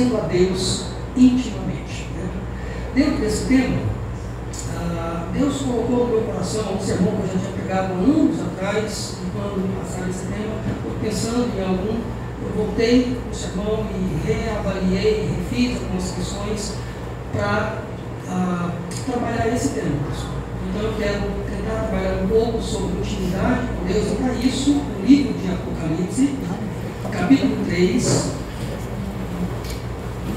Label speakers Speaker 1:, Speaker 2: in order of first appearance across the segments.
Speaker 1: conhecendo a Deus intimamente. Né? Dentro desse tema, Deus colocou no meu coração um sermão que eu já tinha pregado anos atrás, e quando me passaram esse tema, eu pensando em algum, eu voltei o sermão e reavaliei, refiz algumas questões para trabalhar esse tema, pessoal. Então eu quero tentar trabalhar um pouco sobre intimidade com Deus, e para isso, o livro de Apocalipse, capítulo 3,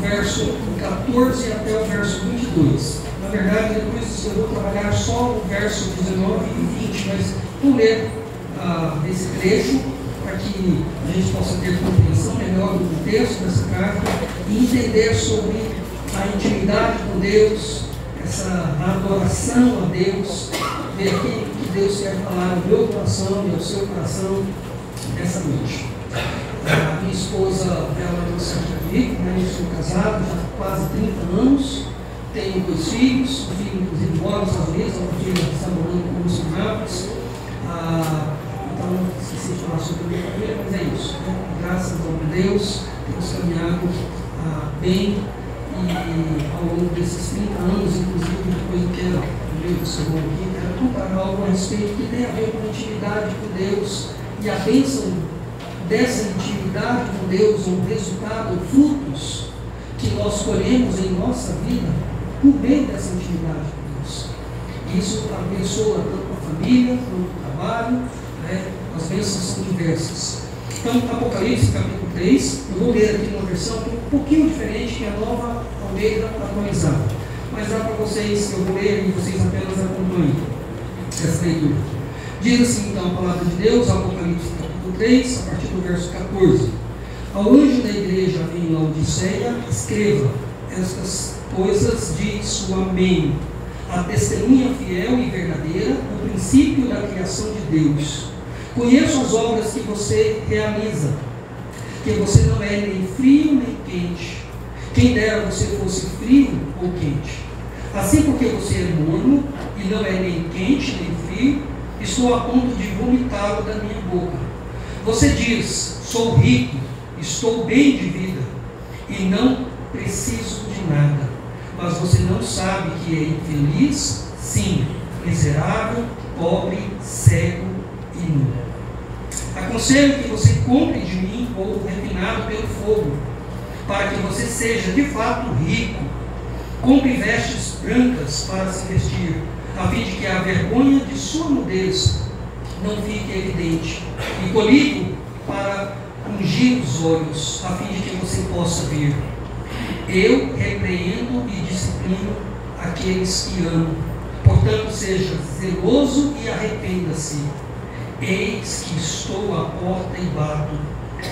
Speaker 1: verso 14 até o verso 22. Na verdade, depois eu vou trabalhar só o verso 19 e 20, mas vou ler esse trecho para que a gente possa ter compreensão melhor do texto dessa carta e entender sobre a intimidade com Deus, essa adoração a Deus, ver aquilo que Deus quer falar ao meu coração e ao seu coração nessa noite. A minha esposa, ela não se comigo, né? Eu sou casado já há quase 30 anos, tenho 2 filhos, um filho inclusive mora nos Estados Unidos, outra filha está morando conosco em Nápoles. Então, esqueci de falar sobre a minha família, mas é isso. Né? Graças ao Deus, temos caminhado bem, e ao longo desses 30 anos, inclusive, depois do que o livro chegou aqui, quero contar algo a respeito que tem a ver com a intimidade com Deus e a bênção dessa intimidade com Deus, o resultado, frutos que nós colhemos em nossa vida por meio dessa intimidade com Deus. Isso abençoa tanto a família, quanto o trabalho, né? As bênçãos são diversas. Então, Apocalipse, capítulo 3, eu vou ler aqui uma versão que é um pouquinho diferente, que é a Nova Almeida atualizada. Mas dá para vocês, eu vou ler e vocês apenas acompanhem essa leitura. Diz assim, então, a palavra de Deus, Apocalipse, capítulo 3, a partir do verso 14. Ao anjo da igreja em Laodiceia, escreva: estas coisas diz o Amém, a testemunha fiel e verdadeira, o princípio da criação de Deus. Conheço as obras que você realiza, que você não é nem frio nem quente. Quem dera você fosse frio ou quente. Assim, porque você é morno e não é nem quente nem frio, estou a ponto de vomitá-lo da minha boca. Você diz: sou rico, estou bem de vida e não preciso de nada. Mas você não sabe que é infeliz, sim, miserável, pobre, cego e nu. Aconselho que você compre de mim ouro refinado pelo fogo, para que você seja de fato rico. Compre vestes brancas para se vestir, a fim de que a vergonha de sua nudez não fique evidente, e colírio para ungir os olhos, a fim de que você possa ver. Eu repreendo e disciplino aqueles que amo. Portanto, seja zeloso e arrependa-se. Eis que estou à porta e bato.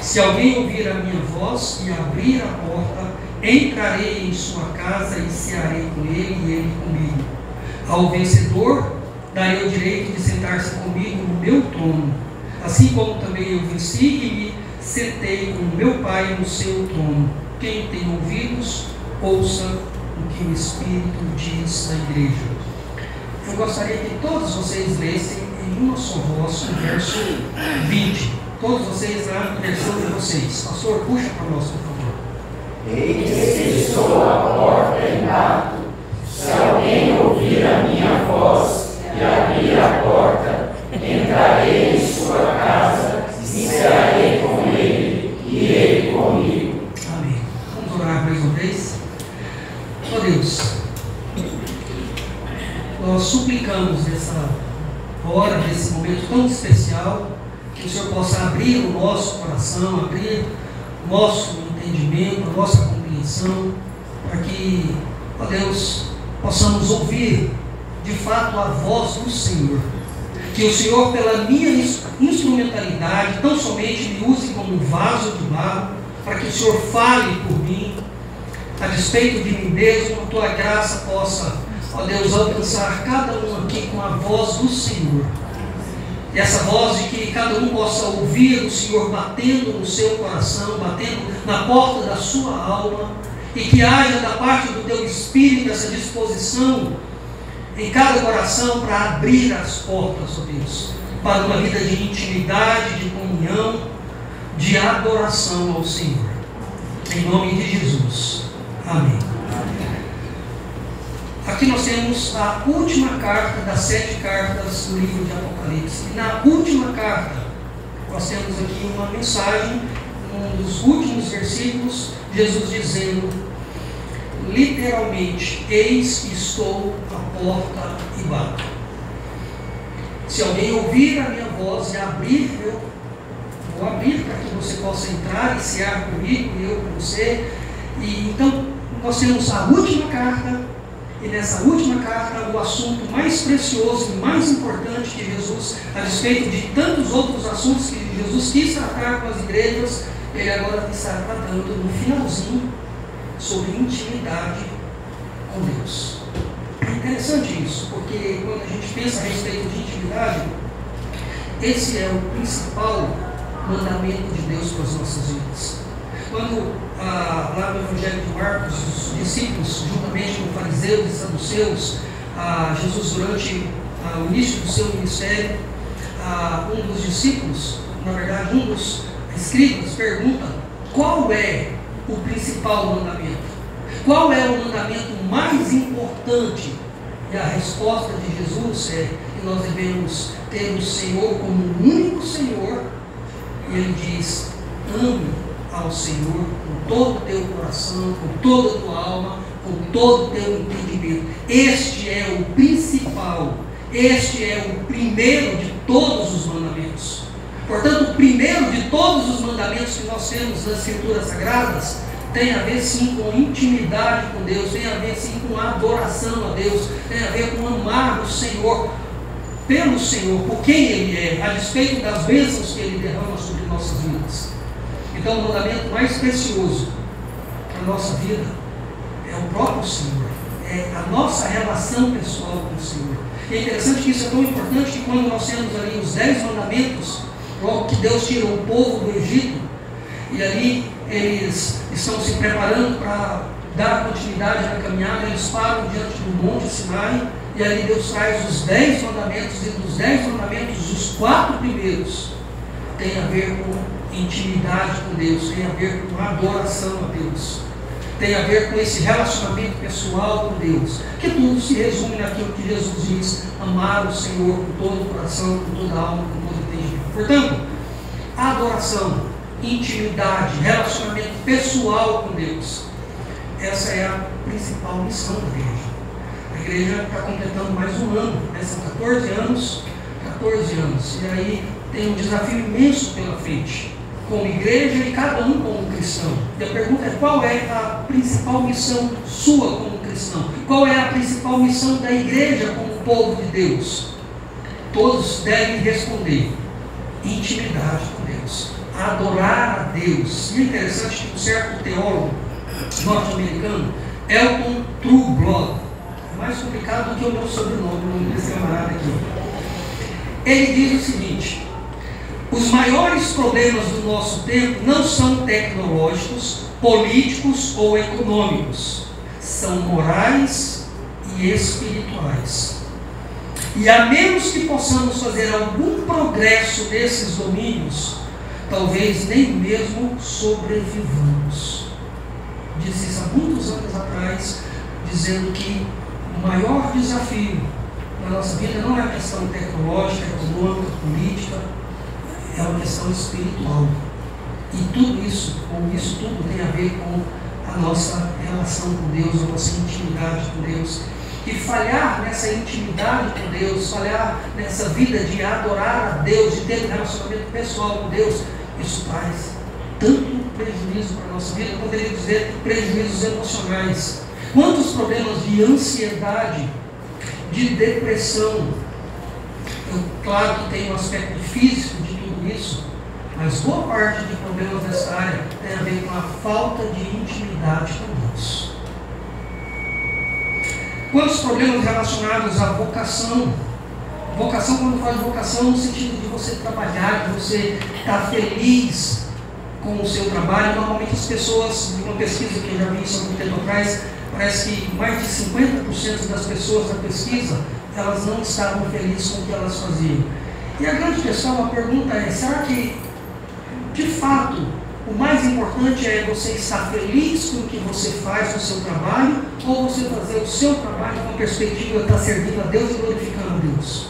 Speaker 1: Se alguém ouvir a minha voz e abrir a porta, entrarei em sua casa e cearei com ele e ele comigo. Ao vencedor, darei o direito de sentar-se comigo no meu trono, assim como também eu venci e me sentei com meu Pai no seu trono. Quem tem ouvidos, ouça o que o Espírito diz à igreja. Eu gostaria que todos vocês lessem em uma só voz o verso 20. Todos vocês na versão de vocês. Pastor, puxa para nós, por favor.
Speaker 2: Eis que estou à porta e bato. Se alguém ouvir a minha voz e abrir a porta, entrarei em sua casa e cearei com ele e ele comigo.
Speaker 1: Amém. Vamos orar mais uma vez. Ó Deus, nós suplicamos nessa hora, nesse momento tão especial, que o Senhor possa abrir o nosso coração, abrir o nosso entendimento, a nossa compreensão, para que, ó Deus, possamos ouvir de fato a voz do Senhor. Que o Senhor, pela minha instrumentalidade, tão somente me use como um vaso de barro, para que o Senhor fale por mim, a despeito de mim mesmo, a tua graça possa, ó Deus, alcançar cada um aqui com a voz do Senhor. E essa voz de que cada um possa ouvir o Senhor batendo no seu coração, batendo na porta da sua alma, e que haja da parte do teu Espírito essa disposição em cada coração para abrir as portas, ó Deus, para uma vida de intimidade, de comunhão, de adoração ao Senhor. Em nome de Jesus. Amém. Aqui nós temos a última carta das 7 cartas do livro de Apocalipse. E na última carta, nós temos aqui uma mensagem, um dos últimos versículos, Jesus dizendo, literalmente, eis que estou à porta e bato. Se alguém ouvir a minha voz e abrir, eu vou abrir para que você possa entrar e cear comigo e eu com você. E então, nós temos a última carta, e nessa última carta, o assunto mais precioso e mais importante que Jesus, a despeito de tantos outros assuntos que Jesus quis tratar com as igrejas, ele agora está tratando no finalzinho sobre intimidade com Deus. É interessante isso, porque quando a gente pensa a respeito de intimidade, esse é o principal mandamento de Deus para as nossas vidas. Quando lá no Evangelho de Marcos, os discípulos, juntamente com fariseus e saduceus, Jesus, durante o início do seu ministério, um dos discípulos, na verdade, um dos escribas, pergunta qual é o principal mandamento. Qual é o mandamento mais importante? E a resposta de Jesus é que nós devemos ter o Senhor como o único Senhor. E ele diz, ame ao Senhor com todo o teu coração, com toda a tua alma, com todo o teu entendimento. Este é o principal, este é o primeiro de todos os mandamentos. Portanto, o primeiro de todos os mandamentos que nós temos nas Escrituras Sagradas tem a ver sim com intimidade com Deus, tem a ver sim com adoração a Deus, tem a ver com amar o Senhor pelo Senhor, por quem Ele é, a despeito das bênçãos que Ele derrama sobre nossas vidas. Então, o mandamento mais precioso para a nossa vida é o próprio Senhor, é a nossa relação pessoal com o Senhor. E é interessante que isso é tão importante que quando nós temos ali os 10 mandamentos, logo que Deus tira o povo do Egito, e ali eles estão se preparando para dar continuidade na caminhada, eles param diante do Monte Sinai, e ali Deus traz os 10 mandamentos, e dos 10 mandamentos, os 4 primeiros têm a ver com intimidade com Deus, tem a ver com adoração a Deus, tem a ver com esse relacionamento pessoal com Deus, que tudo se resume naquilo que Jesus diz, amar o Senhor com todo o coração, com toda a alma, com todo o entendimento. Portanto, a adoração, intimidade, relacionamento pessoal com Deus, essa é a principal missão da igreja. A igreja está completando mais um ano, né? São 14 anos, e aí tem um desafio imenso pela frente, como igreja e cada um como cristão. E a pergunta é, qual é a principal missão sua como cristão? Qual é a principal missão da igreja como povo de Deus? Todos devem responder, intimidade com Deus, adorar a Deus. E é interessante que um certo teólogo norte-americano, Elton Trueblood, é mais complicado do que o meu sobrenome, o nome desse camarada aqui, ele diz o seguinte: os maiores problemas do nosso tempo não são tecnológicos, políticos ou econômicos, são morais e espirituais. E a menos que possamos fazer algum progresso nesses domínios, talvez nem mesmo sobrevivamos. Disse isso há muitos anos atrás, dizendo que o maior desafio na nossa vida não é a questão tecnológica, econômica, política, é uma questão espiritual. E tudo isso, ou isso tudo tem a ver com a nossa relação com Deus, a nossa intimidade com Deus. E falhar nessa intimidade com Deus, falhar nessa vida de adorar a Deus, de ter um relacionamento pessoal com Deus, isso traz tanto prejuízo para a nossa vida, eu poderia dizer prejuízos emocionais. Quantos problemas de ansiedade, de depressão, claro que tem um aspecto físico de tudo isso, mas boa parte de problemas dessa área tem a ver com a falta de intimidade com Deus. Quantos problemas relacionados à vocação? Vocação, quando faz vocação, no sentido de você trabalhar, de você estar feliz com o seu trabalho. Normalmente as pessoas, de uma pesquisa que eu já vi isso há muito tempo atrás, parece que mais de 50% das pessoas da pesquisa, elas não estavam felizes com o que elas faziam. E a grande questão, a pergunta é, será que, de fato, O mais importante é você estar feliz com o que você faz no seu trabalho, ou você fazer o seu trabalho com a perspectiva de estar servindo a Deus e glorificando a Deus.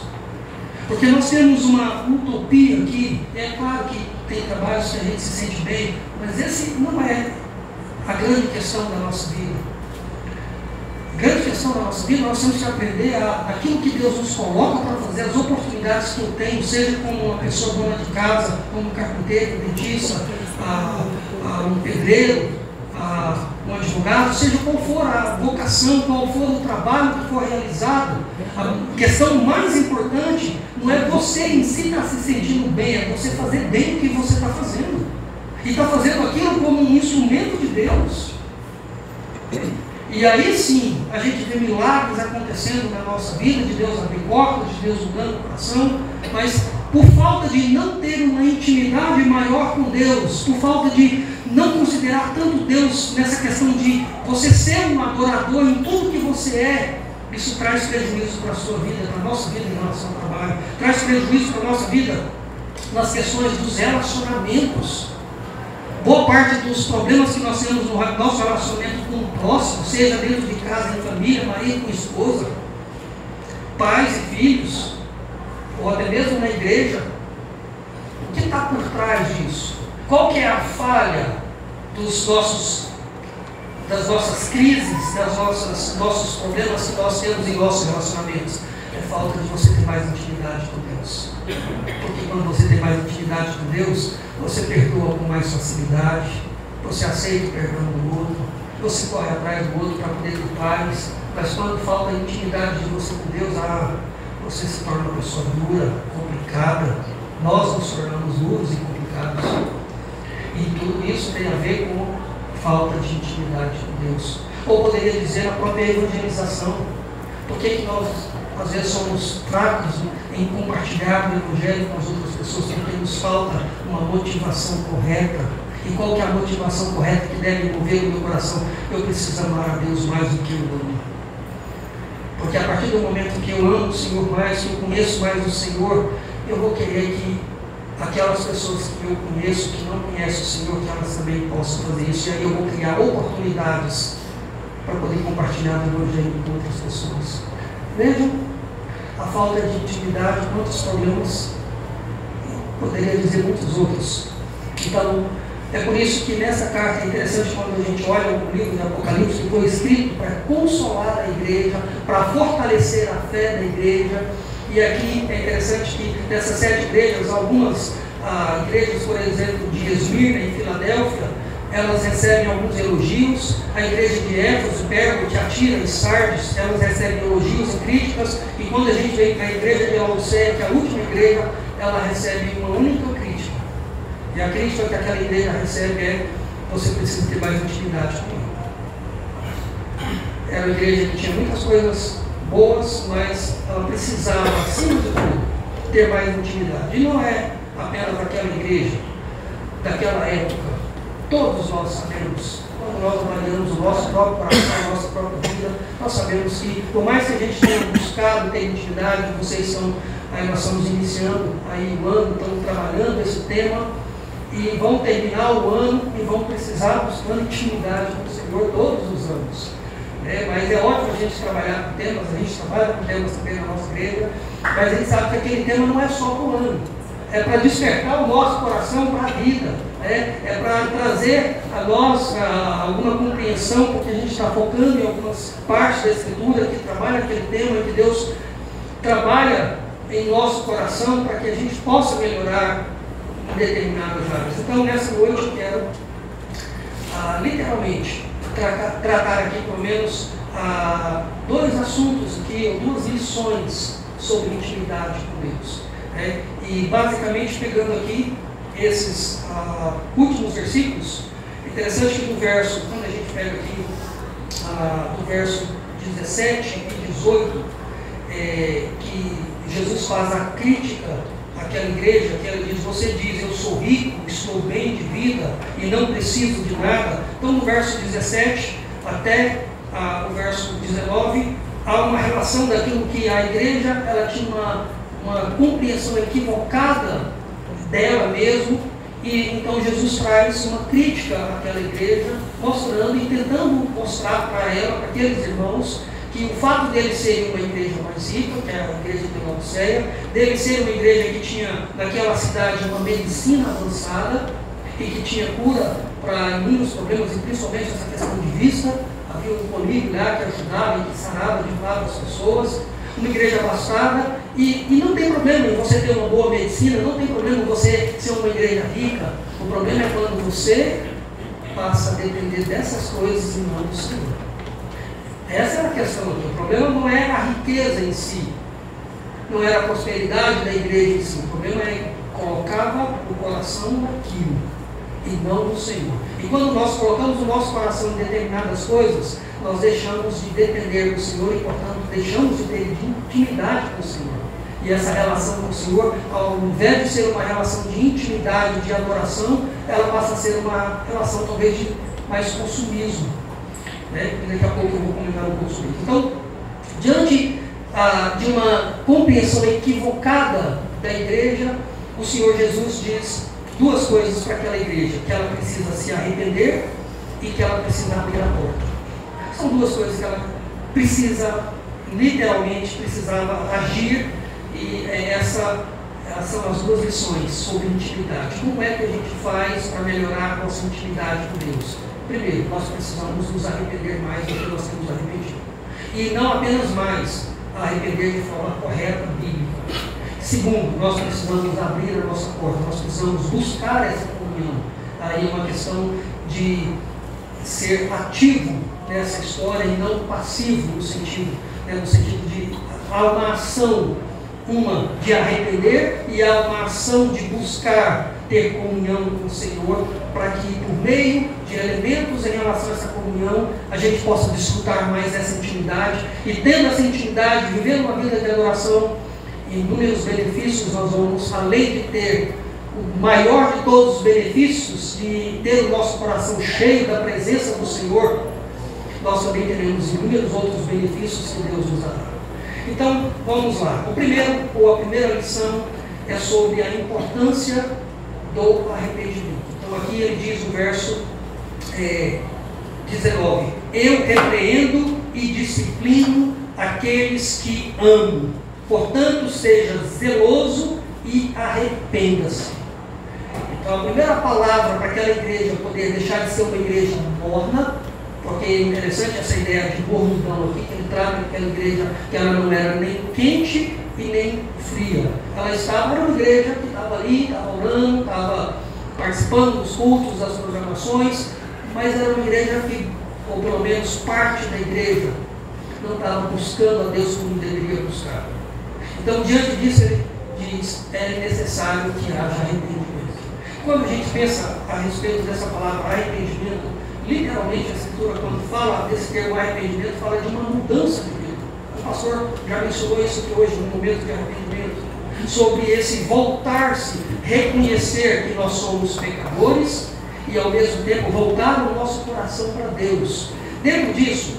Speaker 1: Porque nós temos uma utopia aqui, é claro que tem trabalhos que a gente se sente bem, mas esse não é a grande questão da nossa vida. A grande questão da nossa vida, nós temos que aprender aquilo que Deus nos coloca para fazer, as oportunidades que eu tenho, seja como uma pessoa dona de casa, como um carpinteiro, um dentista, um pedreiro, um advogado, seja qual for a vocação, qual for o trabalho que for realizado. A questão mais importante não é você em si estar se sentindo bem, é você fazer bem o que você está fazendo. E está fazendo aquilo como um instrumento de Deus. E aí sim, a gente vê milagres acontecendo na nossa vida, de Deus abrir portas, de Deus mudando o coração, mas por falta de não ter uma intimidade maior com Deus, por falta de não considerar tanto Deus nessa questão de você ser um adorador em tudo que você é, isso traz prejuízo para a sua vida, para a nossa vida em relação ao trabalho, traz prejuízo para a nossa vida nas questões dos relacionamentos. Boa parte dos problemas que nós temos no nosso relacionamento com o próximo, seja dentro de casa, em família, marido com esposa, pais e filhos, ou até mesmo na igreja, o que está por trás disso? Qual que é a falha das nossas crises, nossos problemas que nós temos em nossos relacionamentos? É falta de você ter mais intimidade com Deus. Porque quando você tem mais intimidade com Deus, você perdoa com mais facilidade, você aceita o perdão do outro, você corre atrás do outro para poder ter paz. Mas quando falta a intimidade de você com Deus, você se torna uma pessoa dura, complicada. Nós nos tornamos duros e complicados. E tudo isso tem a ver com falta de intimidade com Deus. Ou poderia dizer a própria evangelização. Por que nós às vezes somos fracos em compartilhar o Evangelho com as outras pessoas? Porque nos falta uma motivação correta. E qual que é a motivação correta que deve mover o meu coração? Eu preciso amar a Deus mais do que eu amo. Porque a partir do momento que eu amo o Senhor mais, que eu conheço mais o Senhor, eu vou querer que aquelas pessoas que eu conheço, que não conhecem o Senhor, que elas também possam fazer isso. E aí eu vou criar oportunidades para poder compartilhar o Evangelho com outras pessoas. Vejam a falta de intimidade, quantos problemas, poderia dizer muitos outros. Então, é por isso que nessa carta é interessante quando a gente olha o livro de Apocalipse, que foi escrito para consolar a igreja, para fortalecer a fé da igreja. E aqui é interessante que dessas 7 igrejas, algumas igrejas, por exemplo, de Esmirna e Filadélfia, elas recebem alguns elogios. A igreja de Éfeso, Pérgamo, Tiatira e Sardes, elas recebem elogios e críticas. E quando a gente vem para a igreja de Laodiceia, que é a última igreja, ela recebe uma única crítica. E a crítica que aquela igreja recebe é: você precisa ter mais intimidade comigo. Era uma igreja que tinha muitas coisas boas, mas ela precisava, acima de tudo, ter mais intimidade. E não é apenas aquela igreja daquela época. Todos nós sabemos, quando nós avaliamos o nosso próprio coração, a nossa própria vida, nós sabemos que, por mais que a gente tenha buscado ter intimidade, nós estamos iniciando aí o ano, estamos trabalhando esse tema, e vão terminar o ano e vão precisar buscar intimidade com o Senhor todos os anos. Mas é ótimo a gente trabalhar com temas, a gente trabalha com temas também na nossa igreja, mas a gente sabe que aquele tema não é só para o ano, é para despertar o nosso coração para a vida, é para trazer a nós alguma compreensão, porque a gente está focando em algumas partes da Escritura que trabalha aquele tema, que Deus trabalha em nosso coração para que a gente possa melhorar em determinadas áreas. Então, nessa noite eu quero literalmente tratar aqui pelo menos 2 assuntos aqui, ou 2 lições sobre intimidade com Deus. E basicamente pegando aqui esses últimos versículos, interessante que no verso, quando a gente pega aqui do verso 17 e 18, que Jesus faz a crítica àquela igreja, que ela diz: você diz, eu sou rico, estou bem de vida e não preciso de nada. Então no verso 17 até o verso 19, há uma relação daquilo que a igreja ela tinha uma compreensão equivocada dela mesmo, E então Jesus traz uma crítica àquela igreja, mostrando e tentando mostrar para ela, para aqueles irmãos, que o fato deles serem uma igreja mais rica, que é a igreja de Laodiceia, deles ser uma igreja que tinha naquela cidade uma medicina avançada e que tinha cura para inúmeros problemas, e principalmente essa questão de vista. Havia um colírio lá que ajudava e que sarava de fato as pessoas. Uma igreja abastada, e não tem problema em você ter uma boa medicina, não tem problema em você ser uma igreja rica. O problema é quando você passa a depender dessas coisas e não do Senhor. Essa é a questão aqui. O problema não é a riqueza em si, não era a prosperidade da igreja em si. O problema é colocava o coração naquilo e não no Senhor. E quando nós colocamos o nosso coração em determinadas coisas, nós deixamos de depender do Senhor e, portanto, deixamos de ter intimidade com o Senhor. E essa relação com o Senhor, ao invés de ser uma relação de intimidade, de adoração, ela passa a ser uma relação talvez de mais consumismo. Né? E daqui a pouco eu vou comentar um pouco sobre isso. Então, diante de uma compreensão equivocada da igreja, o Senhor Jesus diz duas coisas para aquela igreja: que ela precisa se arrepender e que ela precisa abrir a porta. São duas coisas que ela precisa, literalmente precisava agir, e essas são as duas lições sobre intimidade. Como é que a gente faz para melhorar a nossa intimidade com Deus? Primeiro, nós precisamos nos arrepender mais do que nós temos arrependido. E não apenas mais, arrepender de forma correta, bíblica. Segundo, nós precisamos abrir a nossa porta, nós precisamos buscar essa comunhão. Aí é uma questão de ser ativo nessa história e não passivo no sentido de há uma ação, uma de arrepender e há uma ação de buscar ter comunhão com o Senhor, para que por meio de elementos em relação a essa comunhão a gente possa desfrutar mais dessa intimidade, e tendo essa intimidade, vivendo uma vida de adoração, inúmeros benefícios nós vamos, além de ter o maior de todos os benefícios, de ter o nosso coração cheio da presença do Senhor, nós também teremos inúmeros outros benefícios que Deus nos dará. Então, vamos lá. A primeira lição é sobre a importância do arrependimento. Então, aqui ele diz no verso 19: eu repreendo e disciplino aqueles que amo. Portanto, seja zeloso e arrependa-se. Então, a primeira palavra para aquela igreja poder deixar de ser uma igreja morna, porque é interessante essa ideia de mornidão aqui, que ele trata aquela igreja que ela não era nem quente e nem fria. Ela era uma igreja que estava ali, estava orando, estava participando dos cultos, das programações, mas era uma igreja que, ou pelo menos parte da igreja, não estava buscando a Deus como deveria buscar. Então, diante disso, ele diz: é necessário que haja arrependimento. Quando a gente pensa a respeito dessa palavra arrependimento, literalmente a Escritura, quando fala desse termo arrependimento, fala de uma mudança de vida. O pastor já mencionou isso aqui hoje, no momento de arrependimento, sobre esse voltar-se, reconhecer que nós somos pecadores e ao mesmo tempo voltar o nosso coração para Deus. Dentro disso,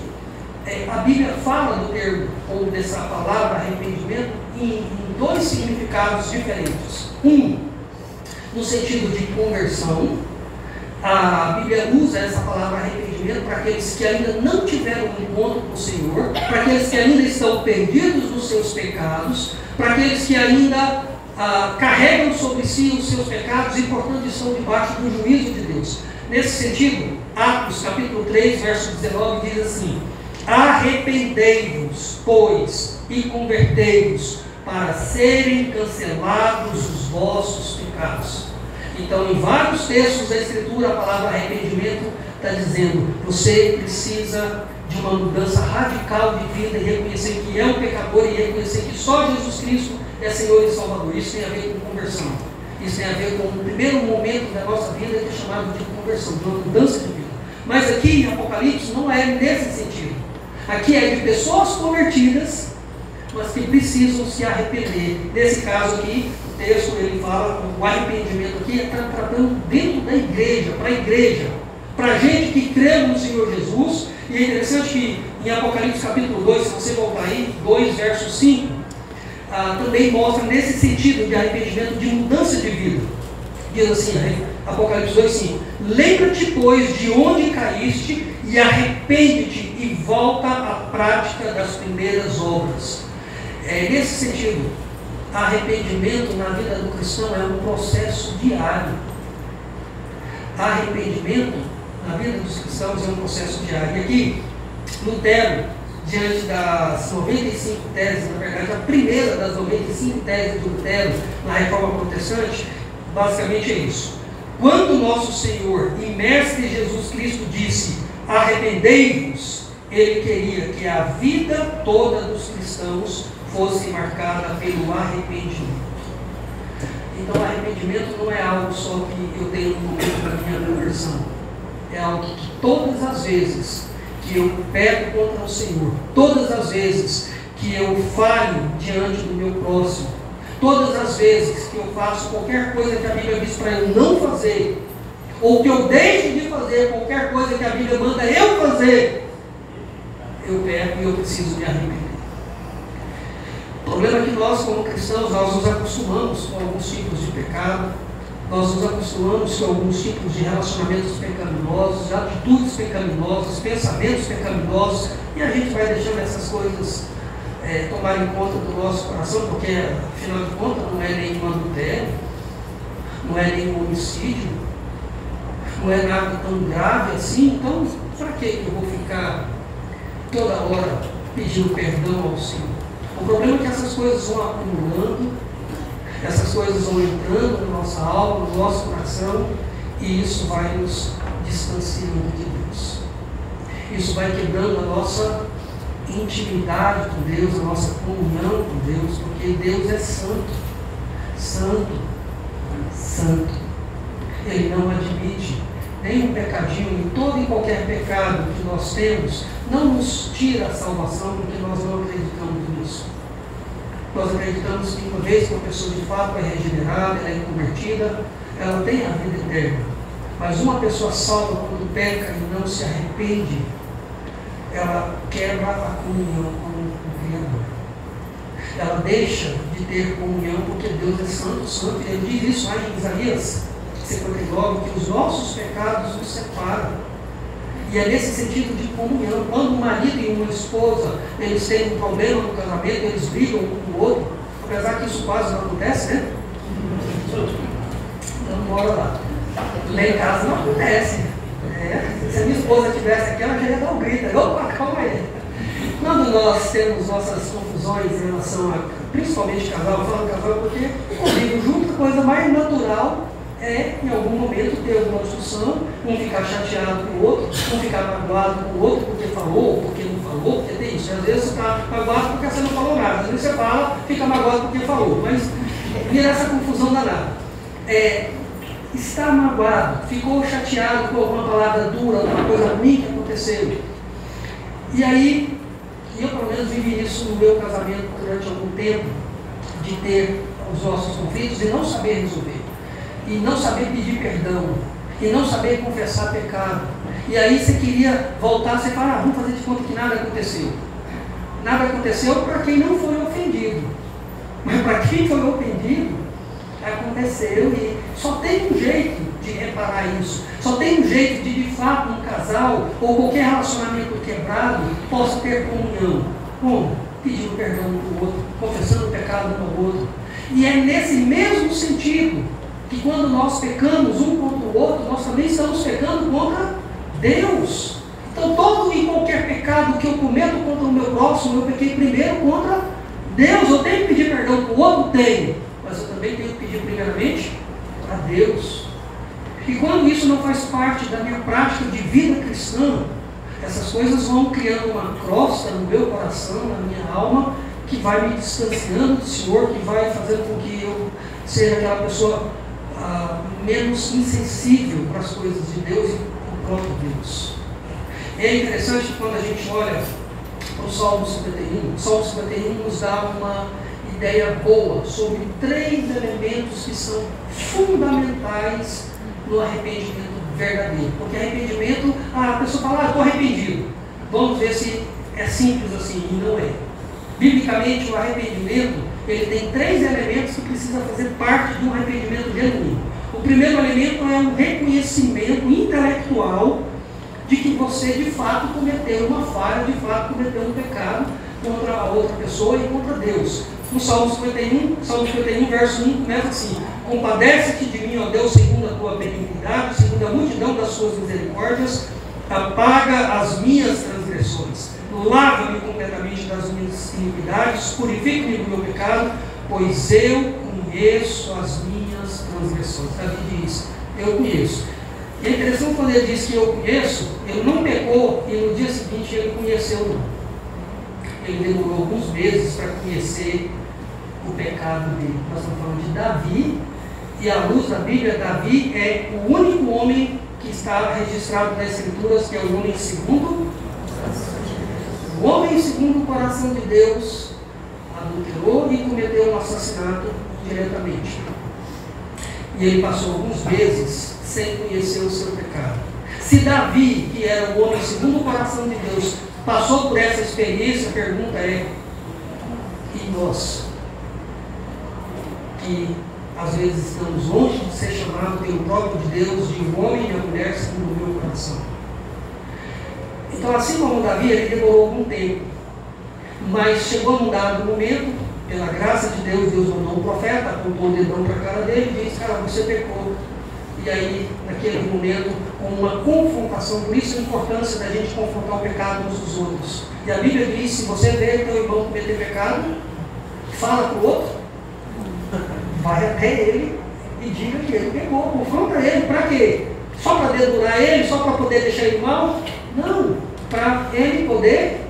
Speaker 1: a Bíblia fala do termo, ou dessa palavra arrependimento, em dois significados diferentes. No sentido de conversão. A Bíblia usa essa palavra arrependimento para aqueles que ainda não tiveram um encontro com o Senhor, para aqueles que ainda estão perdidos nos seus pecados, para aqueles que ainda carregam sobre si os seus pecados e, portanto, estão debaixo do juízo de Deus. Nesse sentido, Atos capítulo 3, verso 19 diz assim: arrependei-vos, pois, e convertei-vos, para serem cancelados os vossos pecados. Então, em vários textos da Escritura, a palavra arrependimento está dizendo: você precisa de uma mudança radical de vida e reconhecer que é um pecador e reconhecer que só Jesus Cristo é Senhor e Salvador. Isso tem a ver com conversão. Isso tem a ver com o primeiro momento da nossa vida, que é chamado de conversão, de uma mudança de vida. Mas aqui em Apocalipse não é nesse sentido. Aqui é de pessoas convertidas, mas que precisam se arrepender. Nesse caso aqui, o texto ele fala, o arrependimento aqui está tratando dentro da igreja, para a gente que crê no Senhor Jesus. E é interessante que em Apocalipse capítulo 2, se você voltar aí, 2 verso 5, também mostra nesse sentido de arrependimento, de mudança de vida. Diz assim: Apocalipse 2:5. Lembra-te, pois, de onde caíste e arrepende-te e volta à prática das primeiras obras. Nesse sentido, arrependimento na vida do cristão é um processo diário. Arrependimento na vida dos cristãos é um processo diário. E aqui, Lutero, diante das 95 teses, na verdade, a primeira das 95 teses de Lutero na Reforma Protestante, basicamente é isso. Quando nosso Senhor e Mestre Jesus Cristo disse, arrependei-vos, ele queria que a vida toda dos cristãos fosse marcada pelo arrependimento. Então, arrependimento não é algo só que eu tenho no momento da minha conversão. É algo que todas as vezes que eu peco contra o Senhor, todas as vezes que eu falho diante do meu próximo, todas as vezes que eu faço qualquer coisa que a Bíblia diz para eu não fazer, ou que eu deixo de fazer qualquer coisa que a Bíblia manda eu fazer, eu peco e eu preciso me arrepender. O problema é que nós, como cristãos, nós nos acostumamos com alguns tipos de pecado, nós nos acostumamos com alguns tipos de relacionamentos pecaminosos, de atitudes pecaminosas, pensamentos pecaminosos, e a gente vai deixando essas coisas tomarem conta do nosso coração, porque, afinal de contas, não é nenhum adultério, não é nenhum homicídio, não é nada tão grave assim. Então, para que eu vou ficar toda hora pedindo perdão ao Senhor? O problema é que essas coisas vão acumulando, essas coisas vão entrando na nossa alma, no nosso coração, e isso vai nos distanciando de Deus. Isso vai quebrando a nossa intimidade com Deus, a nossa comunhão com Deus, porque Deus é santo, santo, santo. Ele não admite nenhum pecadinho, e todo e qualquer pecado que nós temos não nos tira a salvação, porque nós não acreditamos nisso. Nós acreditamos que uma vez que uma pessoa de fato é regenerada, ela é convertida, ela tem a vida eterna. Mas uma pessoa salva quando peca e não se arrepende, ela quebra a comunhão com o Criador. Ela deixa de ter comunhão porque Deus é santo, santo. E ele diz isso lá em Isaías 59, que os nossos pecados nos separam. E é nesse sentido de comunhão. Quando um marido e uma esposa, eles têm um problema no casamento, eles brigam um com o outro, apesar que isso quase não acontece, né? Então, bora lá. Lá em casa não acontece. Se a minha esposa estivesse aqui, ela já ia dar um grito. Opa, calma aí. Quando nós temos nossas confusões em relação a, principalmente casal, eu falo casal porque convivo junto, a coisa mais natural é, em algum momento, ter alguma discussão, um ficar chateado com o outro, um ficar magoado com o outro porque falou, porque não falou, porque tem isso. Às vezes você está magoado porque você não falou nada, às vezes você fala, fica magoado porque falou, mas vira essa confusão danada. Está magoado, ficou chateado com alguma palavra dura, alguma coisa ruim que aconteceu. E aí, eu pelo menos vivi isso no meu casamento durante algum tempo, de ter os nossos conflitos e não saber resolver. E não saber pedir perdão, e não saber confessar pecado. E aí você queria voltar, você fala, vamos fazer de conta que nada aconteceu. Nada aconteceu para quem não foi ofendido. Mas para quem foi ofendido, aconteceu, e só tem um jeito de reparar isso. Só tem um jeito de fato, um casal, ou qualquer relacionamento quebrado, possa ter comunhão. Como? Pedindo perdão um para o outro, confessando o pecado um para o outro. E é nesse mesmo sentido que quando nós pecamos um contra o outro, nós também estamos pecando contra Deus. Então todo e qualquer pecado que eu cometo contra o meu próximo, eu pequei primeiro contra Deus. Eu tenho que pedir perdão para o outro? Tenho. Mas eu também tenho que pedir primeiramente para Deus. E quando isso não faz parte da minha prática de vida cristã, essas coisas vão criando uma crosta no meu coração, na minha alma, que vai me distanciando do Senhor, que vai fazendo com que eu seja aquela pessoa menos insensível para as coisas de Deus e para o próprio Deus. É interessante que quando a gente olha para o Salmo 51, o Salmo 51 nos dá uma ideia boa sobre 3 elementos que são fundamentais no arrependimento verdadeiro. Porque arrependimento, a pessoa fala, estou arrependido. Vamos ver se é simples assim, e não é. Biblicamente, o arrependimento, ele tem 3 elementos que precisam fazer parte de um arrependimento genuíno. O primeiro elemento é um reconhecimento intelectual de que você de fato cometeu uma falha, de fato cometeu um pecado contra a outra pessoa e contra Deus. No Salmo 51, verso 1, começa assim: compadece-te de mim, ó Deus, segundo a tua benignidade, segundo a multidão das suas misericórdias, apaga as minhas transgressões, lava-me completamente das minhas iniquidades, purifica-me do meu pecado, pois eu conheço as minhas transgressões. Davi diz: eu conheço. E é interessante quando ele diz que eu conheço, ele não pecou e no dia seguinte ele conheceu não. Ele demorou alguns meses para conhecer o pecado dele. Nós estamos falando de Davi, e à luz da Bíblia, Davi é o único homem que está registrado nas Escrituras, que é o homem segundo o homem segundo o coração de Deus, adulterou e cometeu um assassinato diretamente. E ele passou alguns meses sem conhecer o seu pecado. Se Davi, que era o homem segundo o coração de Deus, passou por essa experiência, a pergunta é: e nós, que às vezes estamos longe de ser chamados pelo próprio de Deus de um homem e uma mulher segundo o meu coração? Então, assim como Davi, ele demorou algum tempo, mas chegou num dado momento, pela graça de Deus, Deus mandou um profeta, apontou o dedão para a cara dele e disse: cara, você pecou. E aí, naquele momento, com uma confrontação, por isso a importância da gente confrontar o pecado uns dos outros. E a Bíblia diz: se você vê teu irmão cometer pecado, fala para o outro, vai até ele e diga que ele pecou, confronta ele. Para quê? Só para dedurar ele, só para poder deixar ele mal? Não, para ele poder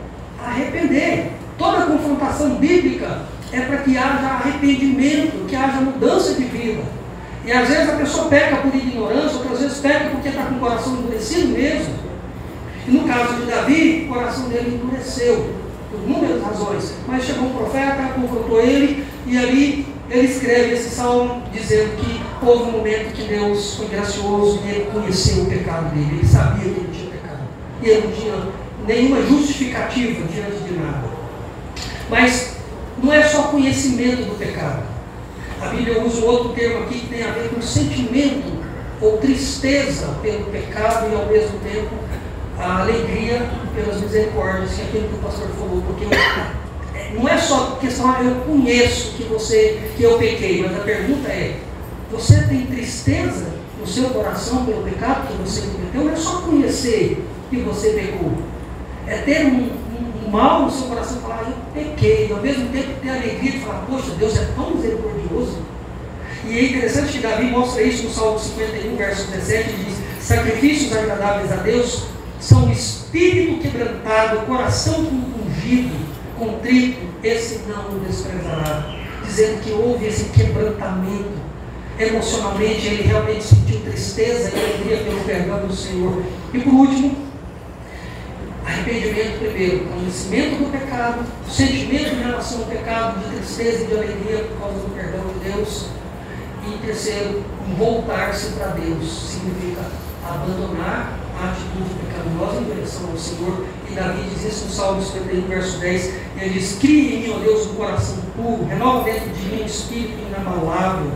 Speaker 1: arrepender. Toda confrontação bíblica é para que haja arrependimento, que haja mudança de vida. E às vezes a pessoa peca por ignorância, outras vezes peca porque está com o coração endurecido mesmo. E no caso de Davi, o coração dele endureceu, por inúmeras razões. Mas chegou um profeta, confrontou ele, e ali ele escreve esse salmo dizendo que houve um momento que Deus foi gracioso e ele conheceu o pecado dele. Ele sabia que ele tinha pecado. E ele não tinha nenhuma justificativa diante de nada. Mas não é só conhecimento do pecado. A Bíblia usa um outro termo aqui que tem a ver com sentimento ou tristeza pelo pecado e ao mesmo tempo a alegria pelas misericórdias, que é aquilo que o pastor falou, porque não é só questão, eu conheço que eu pequei, mas a pergunta é: você tem tristeza no seu coração pelo pecado que você cometeu? Não é só conhecer que você pecou, é ter um mal no seu coração, falar: eu pequei, e ao mesmo tempo ter a alegria de falar: poxa, Deus é tão misericordioso. E é interessante que Davi mostra isso no Salmo 51, verso 17, ele diz: sacrifícios agradáveis a Deus são o espírito quebrantado, o coração compungido, contrito, esse não o desprezará. Dizendo que houve esse quebrantamento emocionalmente, ele realmente sentiu tristeza e alegria pelo perdão do Senhor. E por último, arrependimento primeiro, conhecimento do pecado, sentimento em relação ao pecado, de tristeza e de alegria por causa do perdão de Deus. E terceiro, voltar-se para Deus, significa abandonar a atitude pecaminosa em direção ao Senhor. E Davi diz isso no Salmo 51, verso 10, ele diz: crie em mim, ó Deus, um coração puro, renova dentro de mim um espírito inabalável.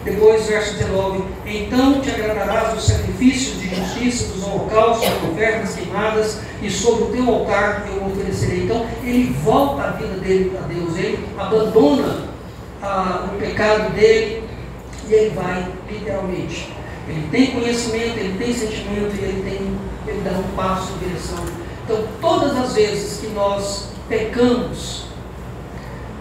Speaker 1: Depois, verso 19: então te agradarás dos sacrifícios de justiça, dos holocaustos, das ofertas queimadas, e sobre o teu altar eu oferecerei. Então ele volta a vida dele para Deus, ele abandona o pecado dele e ele vai literalmente. Ele tem conhecimento, ele tem sentimento e ele dá um passo em direção. Então todas as vezes que nós pecamos,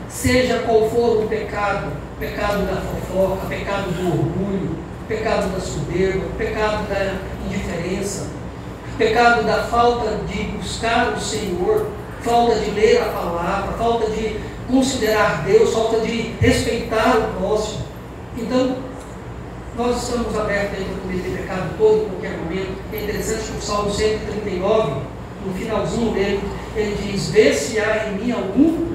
Speaker 1: seja qual for o pecado da fofoca, pecado do orgulho, pecado da soberba, pecado da indiferença, pecado da falta de buscar o Senhor, falta de ler a palavra, falta de considerar Deus, falta de respeitar o próximo. Então, nós estamos abertos a cometer pecado todo, em qualquer momento. É interessante que o Salmo 139, no finalzinho dele, ele diz: vê se há em mim algum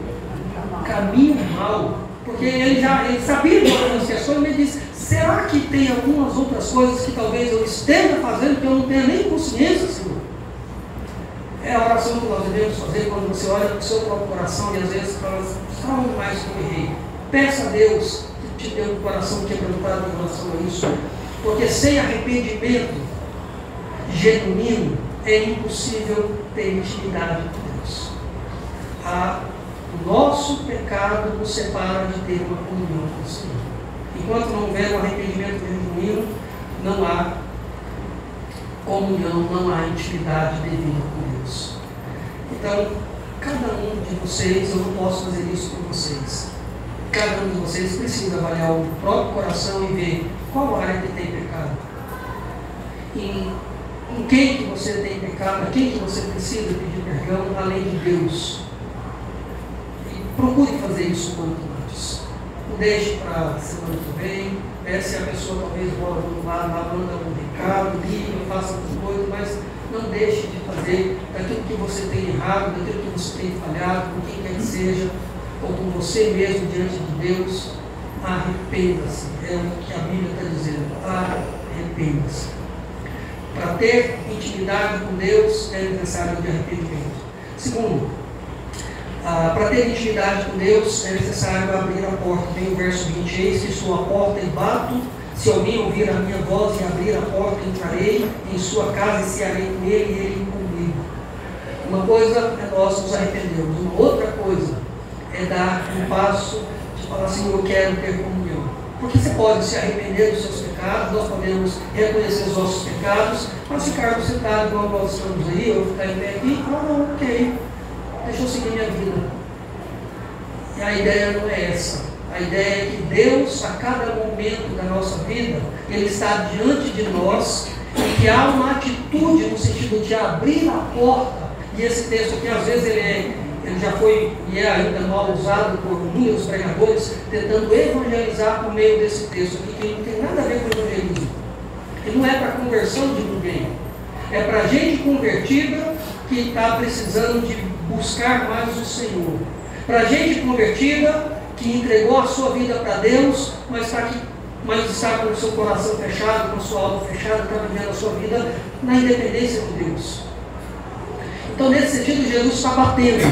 Speaker 1: caminho mau. Porque ele sabia de algumas questões, mas ele diz: será que tem algumas outras coisas que talvez eu esteja fazendo que eu não tenha nem consciência, Senhor? É a oração que nós devemos fazer quando você olha para o seu próprio coração e às vezes fala: onde mais que eu errei? Peça a Deus que te dê um coração quebrantado em relação a isso. Porque sem arrependimento genuíno é impossível ter intimidade com Deus. O nosso pecado nos separa de ter uma comunhão com o Senhor. Enquanto não houver um arrependimento genuíno, não há comunhão, não há intimidade devida com Deus. Então, cada um de vocês, eu não posso fazer isso por vocês. Cada um de vocês precisa avaliar o próprio coração e ver qual área que tem pecado. Em quem que você tem pecado, a quem que você precisa pedir perdão, além de Deus. E procure fazer isso quanto antes. Não deixe para a semana que vem, se a pessoa talvez lá manda um recado, liga, faça outras coisas, mas não deixe de fazer daquilo que você tem errado, daquilo que você tem falhado, com quem quer que seja, ou com você mesmo diante de Deus. Arrependa-se, é o que a Bíblia está dizendo, arrependa-se. Para ter intimidade com Deus é necessário de arrependimento. Segundo, para ter intimidade com Deus é necessário abrir a porta. Tem o verso 20, eis que estou à porta e bato, se alguém ouvir a minha voz e abrir a porta, entrarei em sua casa e cearei com ele e ele comigo. Uma coisa é nós nos arrependermos, uma outra coisa é dar um passo de falar assim, eu quero ter comunhão. Porque você pode se arrepender dos seus pecados, nós podemos reconhecer os nossos pecados, mas ficarmos sentados igual nós estamos aí, ou ficar em pé aqui, não, ok, deixa eu seguir minha vida. E a ideia não é essa. A ideia é que Deus, a cada momento da nossa vida, Ele está diante de nós e que há uma atitude no sentido de abrir a porta. E esse texto aqui, às vezes, ele já foi e é ainda mal usado por muitos pregadores, tentando evangelizar por meio desse texto aqui, que não tem nada a ver com evangelismo. Ele não é para a conversão de ninguém. É para a gente convertida que está precisando de buscar mais o Senhor. Para a gente convertida que entregou a sua vida para Deus, mas está com o seu coração fechado, com a sua alma fechada, está vivendo a sua vida na independência de Deus. Então, nesse sentido, Jesus está batendo.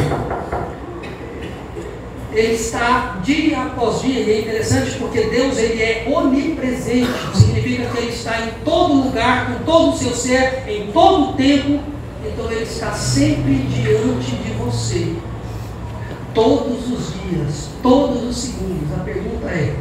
Speaker 1: Ele está dia após dia, e é interessante porque Deus ele é onipresente, significa que Ele está em todo lugar, com todo o seu ser, em todo o tempo. Então Ele está sempre diante de você, todos os dias, todos os segundos. A pergunta é,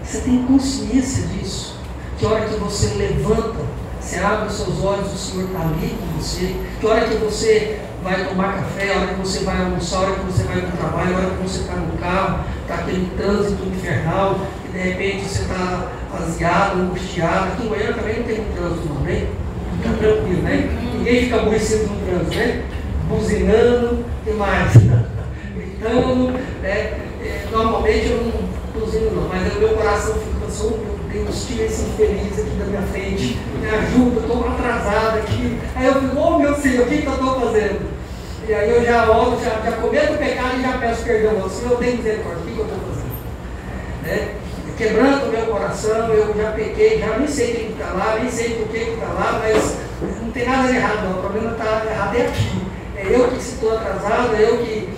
Speaker 1: você tem consciência disso? Que hora que você levanta, você abre os seus olhos, o Senhor está ali com você? Que hora que você vai tomar café, a hora que você vai almoçar, a hora que você vai para o trabalho, a hora que você está no carro, está aquele trânsito infernal, e de repente você está aziado, angustiado. Aqui em Goiânia também não tem muito trânsito, não, né? Fica tranquilo, né? Ninguém fica aborrecido no trânsito, né? Buzinando, e mais, gritando, né? Normalmente eu não buzino não, mas o meu coração fica assim, meu Deus, tira esse infeliz aqui da minha frente, me ajuda, estou atrasado aqui. Aí eu fico, oh meu Senhor, o que eu estou fazendo? E aí eu já oro, já cometo o pecado e já peço perdão ao Senhor, eu tenho misericórdia, o que eu estou fazendo? Né? Quebrando o meu coração, eu já pequei, já nem sei quem está lá, nem sei por que está lá, mas não tem nada de errado não, o problema está errado é aqui. É eu que estou atrasado, é eu que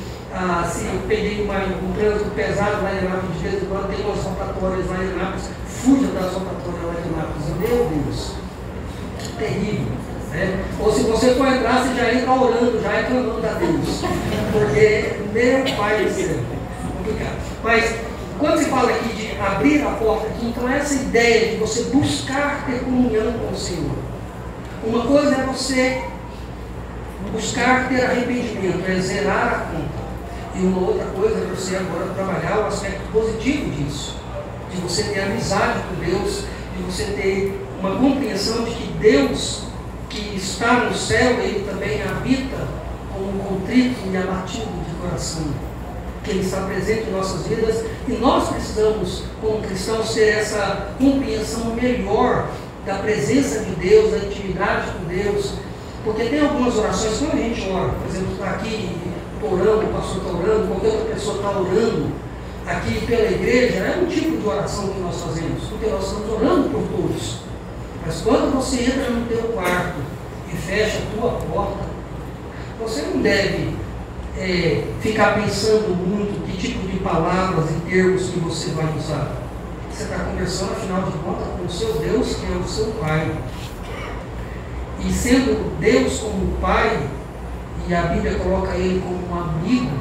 Speaker 1: se eu peguei um trânsito pesado lá em Anápolis, de vez em quando tem umas rotatórias lá em Anápolis, fuja das rotatórias lá em Anápolis, meu Deus, terrível. Né? Ou se você for entrar, você já entra orando, já clamando a Deus, porque meu Pai do céu, complicado. Mas quando se fala aqui de abrir a porta aqui, então essa ideia de você buscar ter comunhão com o Senhor. Uma coisa é você buscar ter arrependimento, é zerar a conta. E uma outra coisa é você agora trabalhar o aspecto positivo disso, de você ter amizade com Deus, de você ter uma compreensão de que Deus que está no céu, Ele também habita como um contrito e abatido de coração, que Ele está presente em nossas vidas, e nós precisamos, como cristãos, ter essa compreensão melhor da presença de Deus, da intimidade com Deus, porque tem algumas orações, quando a gente ora, por exemplo, está aqui orando, o pastor está orando, qualquer outra pessoa está orando aqui pela igreja, é um tipo de oração que nós fazemos, porque nós estamos orando por todos. Mas quando você entra no teu quarto e fecha a tua porta, você não deve ficar pensando muito que tipo de palavras e termos que você vai usar. Você está conversando, afinal de contas, com o seu Deus, que é o seu Pai. E sendo Deus como Pai, e a Bíblia coloca Ele como um amigo,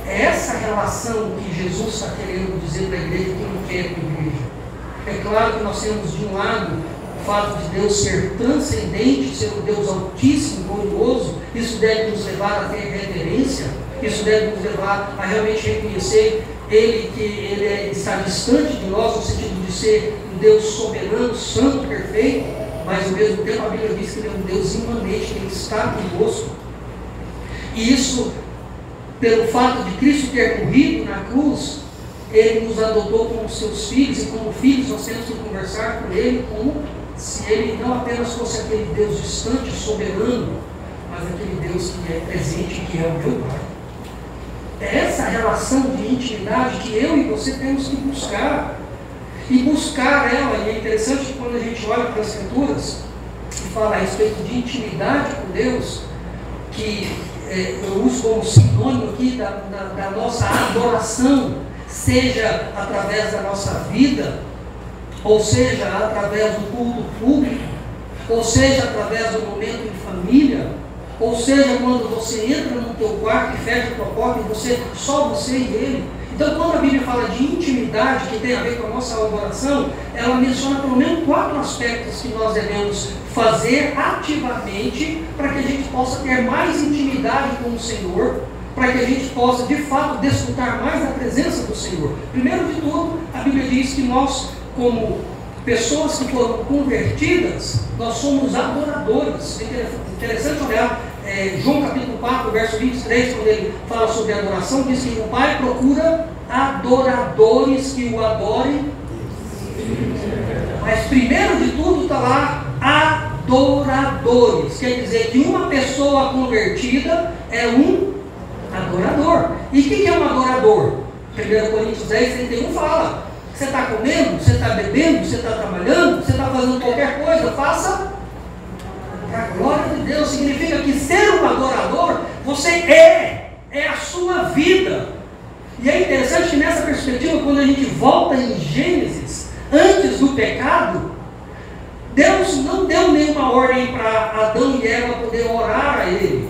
Speaker 1: é essa relação que Jesus está querendo dizer para a igreja que Ele quer para a igreja. É claro que nós temos, de um lado, o fato de Deus ser transcendente, ser um Deus altíssimo, glorioso. Isso deve nos levar a ter reverência, isso deve nos levar a realmente reconhecer Ele, que Ele está distante de nós, no sentido de ser um Deus soberano, santo, perfeito, mas ao mesmo tempo a Bíblia diz que Ele é um Deus imanente, que Ele está conosco. E isso, pelo fato de Cristo ter morrido na cruz, Ele nos adotou como seus filhos, e como filhos nós temos que conversar com Ele como se Ele não apenas fosse aquele Deus distante, soberano, mas aquele Deus que é presente, que é o meu Pai. É essa relação de intimidade que eu e você temos que buscar. E buscar ela, e é interessante que quando a gente olha para as Escrituras e fala a respeito de intimidade com Deus, que eu uso como sinônimo aqui da nossa adoração, seja através da nossa vida, ou seja através do culto público, ou seja através do momento em família, ou seja quando você entra no teu quarto e fecha a tua porta e só você e Ele. Então, quando a Bíblia fala de intimidade, que tem a ver com a nossa adoração, ela menciona pelo menos 4 aspectos que nós devemos fazer ativamente para que a gente possa ter mais intimidade com o Senhor, para que a gente possa, de fato, desfrutar mais da presença do Senhor. Primeiro de tudo, a Bíblia diz que nós, como pessoas que foram convertidas, nós somos adoradores. É interessante olhar João capítulo 4, verso 23, quando ele fala sobre adoração, diz que o Pai procura adoradores que o adorem. Mas primeiro de tudo está lá, adoradores. Quer dizer que uma pessoa convertida é um adorador. E o que é um adorador? 1 Coríntios 10, 31 fala: você está comendo, você está bebendo, você está trabalhando, você está fazendo qualquer coisa, faça para a glória de Deus. Significa que ser um adorador, você é a sua vida. E é interessante que nessa perspectiva, quando a gente volta em Gênesis, antes do pecado, Deus não deu nenhuma ordem para Adão e Eva poder orar a Ele.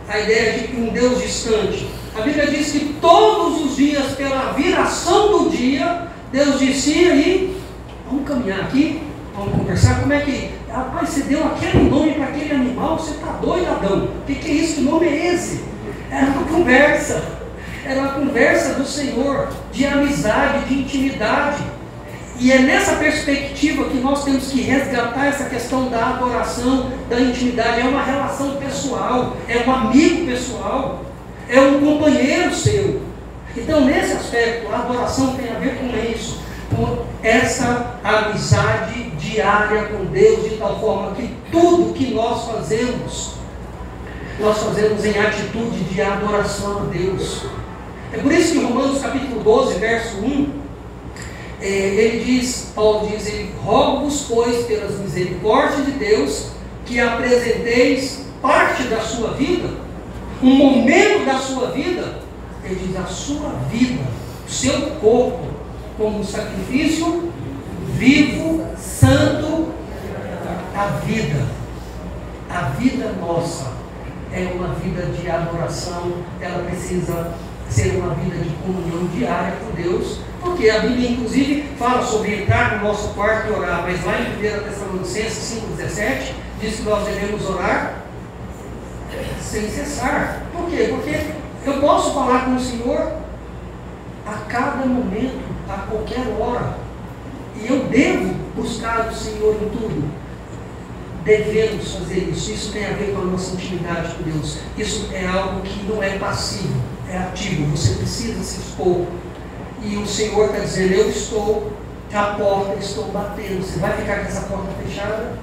Speaker 1: A ideia de que um Deus distante. A Bíblia diz que todos os dias, pela viração do dia, Deus dizia e vamos caminhar aqui, vamos conversar. Como é que, rapaz, você deu aquele nome para aquele animal, você está doido, Adão? O que é isso? Que nome é esse? Era uma conversa do Senhor, de amizade, de intimidade. E é nessa perspectiva que nós temos que resgatar essa questão da adoração, da intimidade. É uma relação pessoal, é um amigo pessoal, é um companheiro seu. Então, nesse aspecto, a adoração tem a ver com isso, com essa amizade diária com Deus, de tal forma que tudo que nós fazemos em atitude de adoração a Deus. É por isso que em Romanos capítulo 12, verso 1, Paulo diz, rogo-vos, pois, pelas misericórdias de Deus, que apresenteis parte da sua vida, um momento da sua vida, ele diz, a sua vida, o seu corpo, como um sacrifício vivo, santo, a vida nossa é uma vida de adoração, ela precisa ser uma vida de comunhão diária com Deus, porque a Bíblia inclusive fala sobre entrar no nosso quarto e orar, mas lá em 1 Tessalonicenses 5,17 diz que nós devemos orar sem cessar. Por quê? Porque eu posso falar com o Senhor a cada momento, a qualquer hora, e eu devo buscar o Senhor em tudo. Devemos fazer isso. Isso tem a ver com a nossa intimidade com Deus. Isso é algo que não é passivo, é ativo. Você precisa se expor. E o Senhor está dizendo, eu estou à porta, estou batendo. Você vai ficar com essa porta fechada?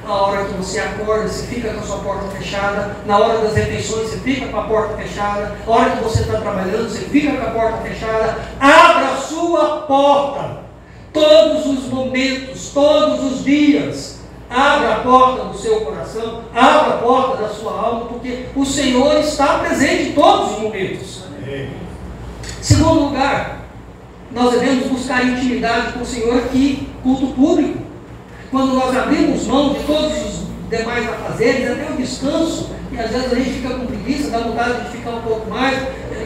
Speaker 1: A hora que você acorda, você fica com a sua porta fechada. Na hora das refeições, você fica com a porta fechada. Na hora que você está trabalhando, você fica com a porta fechada. Abra a sua porta. Todos os momentos, todos os dias. Abra a porta do seu coração. Abra a porta da sua alma, porque o Senhor está presente em todos os momentos. Amém. Segundo lugar, Nós devemos buscar intimidade com o Senhor aqui, culto público. Quando nós abrimos mão de todos os demais afazeres, até o descanso, e às vezes a gente fica com preguiça, dá vontade de ficar um pouco mais,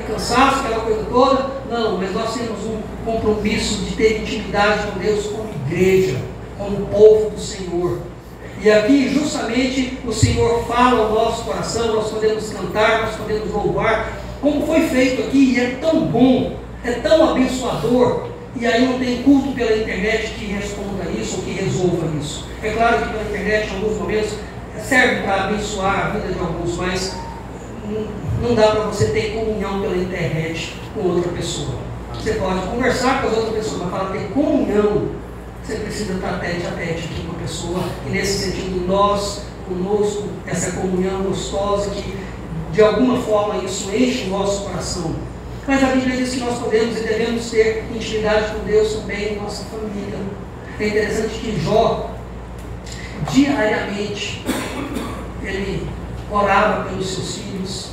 Speaker 1: cansaço, aquela coisa toda. Não, mas nós temos um compromisso de ter intimidade com Deus como igreja, como povo do Senhor. E aqui justamente o Senhor fala ao nosso coração, nós podemos cantar, nós podemos louvar, como foi feito aqui, e é tão bom, é tão abençoador. E aí não tem culto pela internet que responda isso ou que resolva isso. É claro que pela internet, em alguns momentos, serve para abençoar a vida de alguns, mas não dá para você ter comunhão pela internet com outra pessoa. Você pode conversar com as outras pessoas, mas para ter comunhão, você precisa estar tete a tete aqui com a pessoa. E nesse sentido, nós, conosco, essa comunhão gostosa que de alguma forma isso enche o nosso coração. Mas a Bíblia diz que nós podemos e devemos ter intimidade com Deus também em nossa família. É interessante que Jó, diariamente, ele orava pelos seus filhos,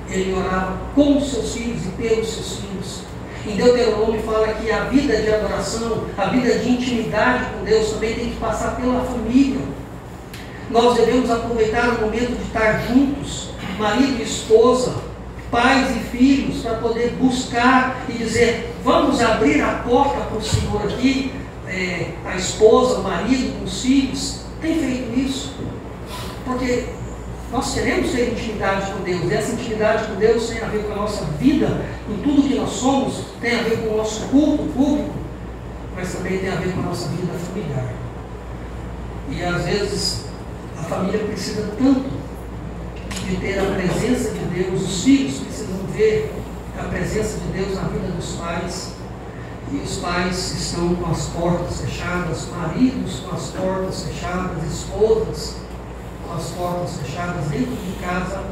Speaker 1: ele orava com os seus filhos e pelos seus filhos. Em Deuteronômio fala que a vida de adoração, a vida de intimidade com Deus também tem que passar pela família. Nós devemos aproveitar o momento de estar juntos, marido e esposa, pais e filhos, para poder buscar e dizer, vamos abrir a porta para o Senhor aqui. A esposa, o marido, os filhos, tem feito isso, porque nós queremos ter intimidade com Deus. E essa intimidade com Deus tem a ver com a nossa vida, em tudo que nós somos, tem a ver com o nosso culto público, mas também tem a ver com a nossa vida familiar. E às vezes a família precisa tanto de ter a presença de Deus, os filhos precisam ver a presença de Deus na vida dos pais, e os pais estão com as portas fechadas, maridos com as portas fechadas, esposas com as portas fechadas dentro de casa,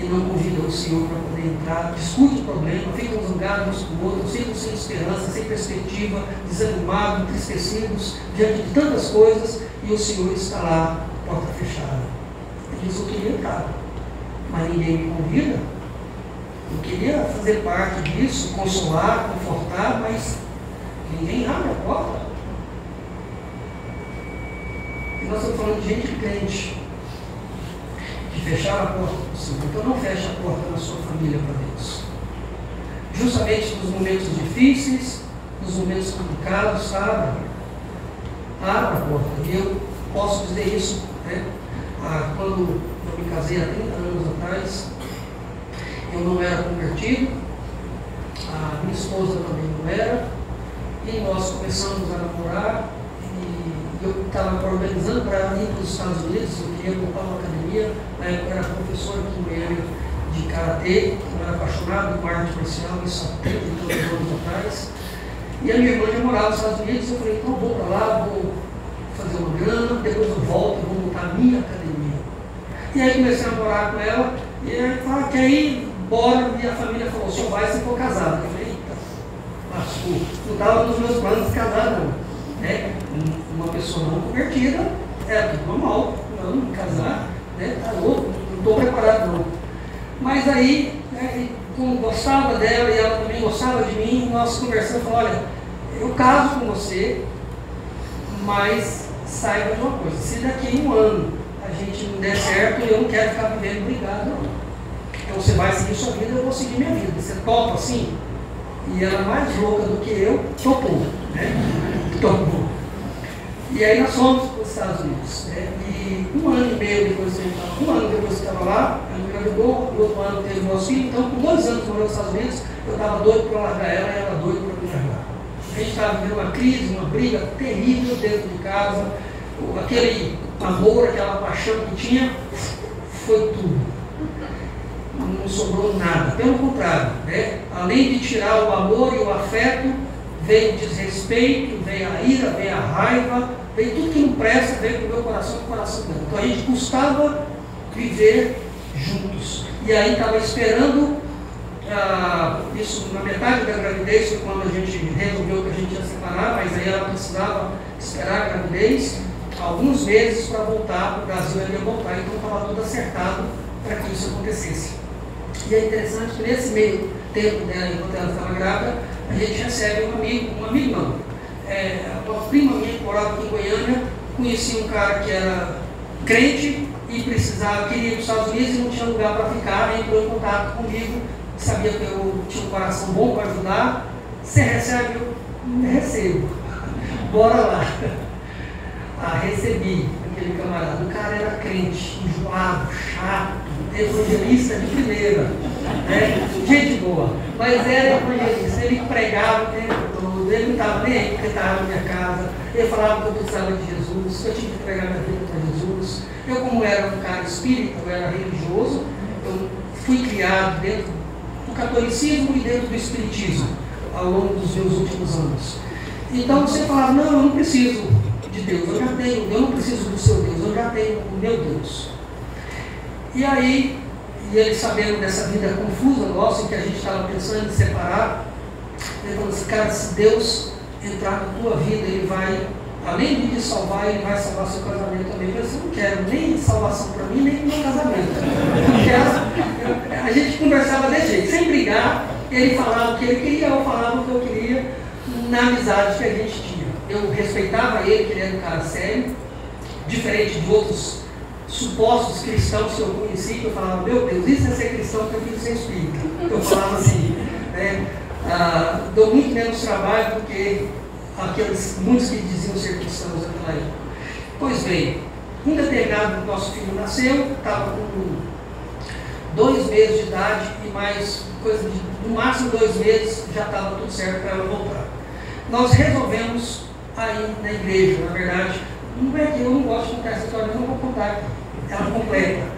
Speaker 1: e não convidam o Senhor para poder entrar, discute o problema, ficam zangados uns com o outro, ficam sem esperança, sem perspectiva, desanimados, entristecidos, diante de tantas coisas, e o Senhor está lá, porta fechada. Ele diz, eu queria entrar, mas ninguém me convida. Eu queria fazer parte disso, consolar, confortar, mas ninguém abre a porta. E nós estamos falando de gente crente, de fechar a porta do Senhor. Então não feche a porta da sua família para Deus. Justamente nos momentos difíceis, nos momentos complicados, abra a porta. E eu posso dizer isso, né? Quando eu me casei há 30 anos atrás, eu não era convertido, a minha esposa também não era, e nós começamos a namorar, e eu estava organizando para ir para os Estados Unidos, eu queria montar uma academia, na época eu era professor aqui em Miami de Karatê, eu era apaixonado por arte marcial, isso há 30 e tantos anos atrás, e a minha irmã já morava nos Estados Unidos, eu falei, então vou para lá, vou fazer uma grana, depois eu volto e vou montar a minha academia. E aí comecei a morar com ela, e aí falei, que aí, bora, e a família falou, só vai se for casado. Eu falei, eita, lascou. Não estava nos meus planos de casar, não. Né? Uma pessoa não convertida, era tudo normal, não casar, né? Tá louco, não estou preparado não. Mas aí, né, como gostava dela e ela também gostava de mim, nós conversamos, falamos, olha, eu caso com você, mas saiba de uma coisa, se daqui a um ano a gente não der certo, eu não quero ficar vivendo brigado, não. Então você vai seguir sua vida, eu vou seguir minha vida. Você topa assim? E ela mais louca do que eu, topou. Né? Topou. E aí nós fomos para os Estados Unidos. Né? E um ano e meio depois que eu estava lá, ela me engravidou, no outro ano teve meus filhos. Então, com 2 anos morando nos Estados Unidos, eu estava doido para largar ela e ela doida para me largar. A gente estava vivendo uma crise, uma briga terrível dentro de casa. Aquele amor, aquela paixão que tinha, foi tudo. Não sobrou nada, pelo contrário, né? Além de tirar o amor e o afeto, veio o desrespeito, veio a ira, veio a raiva, veio tudo que não presta, veio para o meu coração e o coração dela. Então a gente custava viver juntos. E aí estava esperando, isso na metade da gravidez, foi quando a gente resolveu que a gente ia separar, mas aí ela precisava esperar a gravidez, alguns meses para voltar para o Brasil, ela ia voltar, então estava tudo acertado para que isso acontecesse. E é interessante que nesse meio tempo dela, enquanto ela estava grávida, a gente recebe um amigo não. Uma prima minha que morava aqui em Goiânia, conhecia um cara que era crente e queria ir para os Estados Unidos e não tinha lugar para ficar, entrou em contato comigo, sabia que eu tinha um coração bom para ajudar. Você recebe? Eu recebo. Bora lá. Recebi aquele camarada. O cara era crente, enjoado, chato, evangelista de primeira, né? Gente boa, mas era evangelista. Ele pregava o tempo todo, ele não estava nem aí porque estava na minha casa. Ele falava que eu precisava de Jesus, eu tinha que entregar minha vida para Jesus. Eu, como era um cara espírita, eu era religioso, eu fui criado dentro do catolicismo e dentro do espiritismo ao longo dos meus últimos anos. Então você falava, não, eu não preciso de Deus, eu não preciso do seu Deus, eu já tenho o meu Deus. E aí, ele sabendo dessa vida confusa nossa, em que a gente estava pensando em separar, ele falou assim, cara, se Deus entrar na tua vida, ele vai, além de te salvar, ele vai salvar seu casamento também. Eu falei assim, não quero nem salvação para mim, nem para o meu casamento. Eu quero. A gente conversava desse jeito, sem brigar, ele falava o que ele queria, eu falava o que eu queria, na amizade que a gente tinha. Eu respeitava ele, que ele era um cara sério, diferente de outros supostos cristãos que eu conheci, que eu falava, meu Deus, isso é ser cristão que eu quis ser espírita. Eu falava assim, né? Dou muito menos trabalho do que muitos que diziam ser cristãos naquela época. Pois bem, um determinado nosso filho nasceu, estava com 2 meses de idade e mais coisa de, no máximo 2 meses, já estava tudo certo para ela voltar. Nós resolvemos aí na igreja, na verdade, não é que eu não gosto de contar essa história, eu não vou contar ela completa.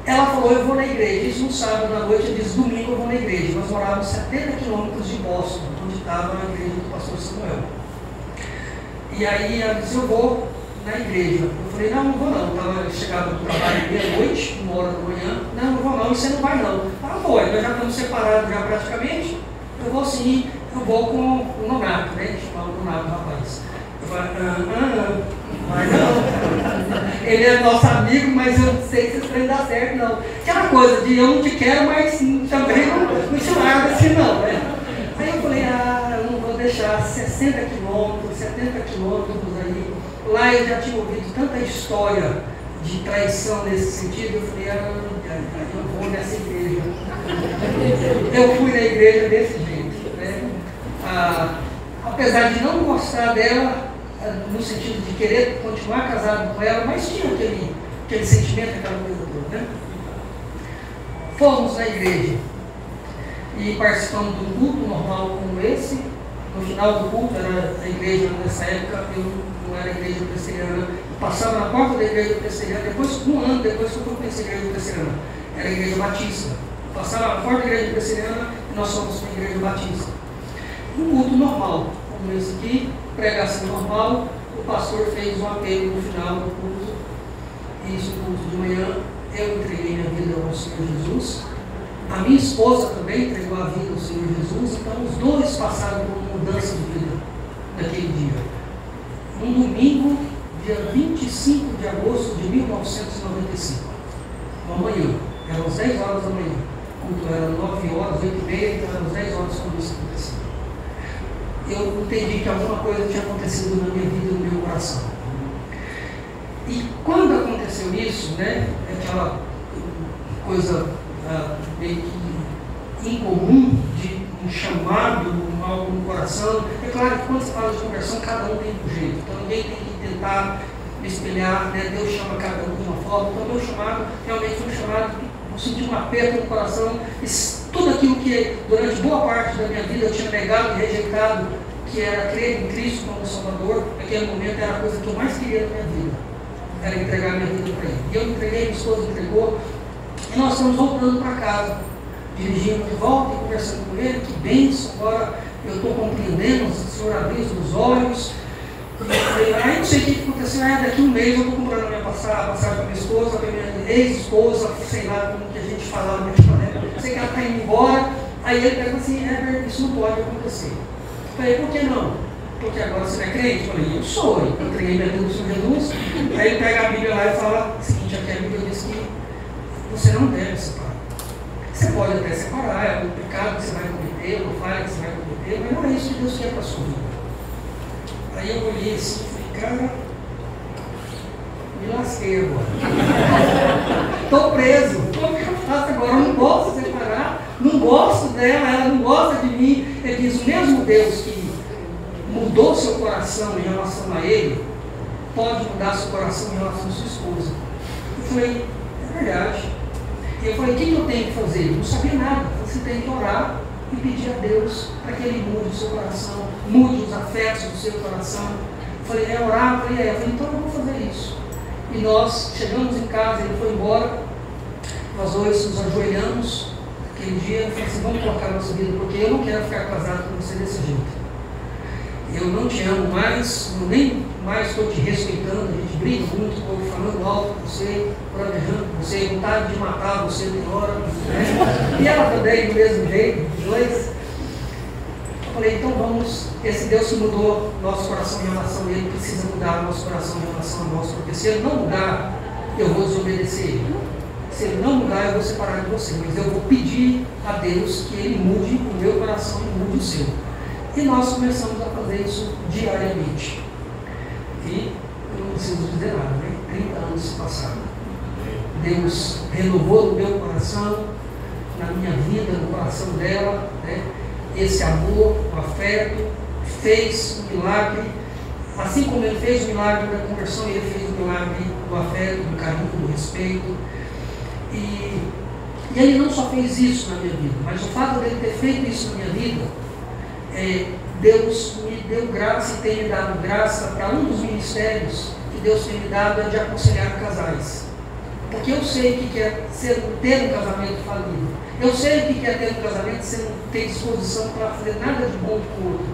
Speaker 1: Ela falou, eu vou na igreja, isso no sábado à noite, eu disse, domingo eu vou na igreja. Nós morávamos 70 quilômetros de Boston, onde estava a igreja do pastor Samuel. E aí ela disse, eu vou na igreja. Eu falei, não vou não. Eu chegava do trabalho meia-noite, 1h da manhã, não vou não, e você não vai não. Foi, nós já estamos separados já praticamente, eu vou sim, eu vou com o Nonato, né? Chamava o Nonato, rapaz. Eu falei, mas não, ele é nosso amigo, mas eu não sei se isso vai dar certo, não. Aquela coisa de eu não te quero, mas também não te largo assim, não, né? Aí eu falei, eu não vou deixar 60 quilômetros, 70 quilômetros aí. Lá eu já tinha ouvido tanta história de traição nesse sentido, eu falei, eu vou nessa igreja. Eu fui na igreja desse jeito, né? Apesar de não gostar dela, no sentido de querer continuar casado com ela, mas tinha aquele sentimento, aquela coisa toda, né? Fomos na igreja e participamos de um culto normal como esse. No final do culto, era a igreja nessa época, eu não era a igreja presbiteriana, passava na porta da igreja presbiteriana, depois, um ano depois que eu conheci a igreja presbiteriana, era a igreja batista. Passava na porta da igreja presbiteriana e nós fomos para a igreja batista. Um culto normal, como esse aqui, pregação normal, o pastor fez um apelo no final do culto, isso no culto de manhã, eu entreguei minha vida ao Senhor Jesus, a minha esposa também entregou a vida ao Senhor Jesus, então os dois passaram por uma mudança de vida naquele dia. Um domingo, dia 25 de agosto de 1995, uma manhã, eram as 10 horas da manhã, o culto era 9 horas, 8h30, então eram as 10 horas quando isso aconteceu. Eu entendi que alguma coisa tinha acontecido na minha vida, no meu coração. E quando aconteceu isso, né, aquela coisa meio que incomum de um chamado, algo no coração, é claro que quando se fala de conversão, cada um tem um jeito, então ninguém tem que tentar me espelhar, né? Deus chama cada um de uma forma, então meu chamado realmente foi um chamado, eu senti um aperto no coração, tudo aquilo que durante boa parte da minha vida eu tinha negado e rejeitado, que era crer em Cristo como Salvador, naquele momento era a coisa que eu mais queria na minha vida, era entregar minha vida para Ele. E eu entreguei, minha esposa entregou, e nós estamos voltando para casa, dirigindo de volta e conversando com Ele, que bênção, agora eu estou compreendendo, o Senhor abriu os olhos. Aí não sei o que aconteceu, daqui um mês eu estou comprando a minha passagem para minha esposa, para minha ex-esposa, sei lá como que a gente falava, né? Sei que ela está indo embora, aí ele pega assim, isso não pode acontecer. Eu falei, por que não? Porque agora você não é crente? Eu falei, eu sou, eu entreguei minha vida no Senhor Jesus. Aí ele pega a Bíblia lá e fala o seguinte, aqui a Bíblia diz que você não deve separar. Você pode até separar, é um pecado que você vai cometer, uma falha que você vai cometer, mas não é isso que Deus quer para a sua vida. Aí eu olhei assim e falei, cara, me lasquei agora. Estou preso. Como que eu faço agora? Eu não posso separar, não gosto dela, ela não gosta de mim. Ele diz, o mesmo Deus que mudou seu coração em relação a ele, pode mudar seu coração em relação a sua esposa. Eu falei, é verdade. E eu falei, o que eu tenho que fazer? Eu não sabia nada. Você tem que orar e pedir a Deus para que Ele mude o seu coração, mude os afetos do seu coração. Eu falei, é orar? Eu falei, então eu vou fazer isso. E nós chegamos em casa, ele foi embora, nós dois nos ajoelhamos aquele dia e falei assim, vamos colocar a nossa vida, porque eu não quero ficar casado com você desse jeito. Eu não te amo mais, eu nem mais estou te respeitando, a gente briga muito, estou falando alto com você, provejando com você, vontade de matar você tem hora, né? E ela também do mesmo jeito, os dois. Eu falei, então vamos, esse Deus que mudou nosso coração em relação a Ele, precisa mudar nosso coração em relação a nós, porque se Ele não mudar, eu vou desobedecer Ele. Se Ele não mudar, eu vou separar de você, mas eu vou pedir a Deus que Ele mude o meu coração e mude o seu. E nós começamos a fazer isso diariamente. E eu não preciso dizer nada, né? 30 anos se passaram. Deus renovou no meu coração, na minha vida, no coração dela, né? Esse amor, o afeto, fez um milagre. Assim como Ele fez o milagre da conversão, Ele fez o milagre do afeto, do carinho, do respeito. E Ele não só fez isso na minha vida, mas o fato dele ter feito isso na minha vida, Deus me deu graça e tem me dado graça para um dos ministérios que Deus tem me dado, é de aconselhar casais. Porque eu sei o que é ter um casamento falido. Eu sei o que é ter um casamento sem ter disposição para fazer nada de bom com o outro.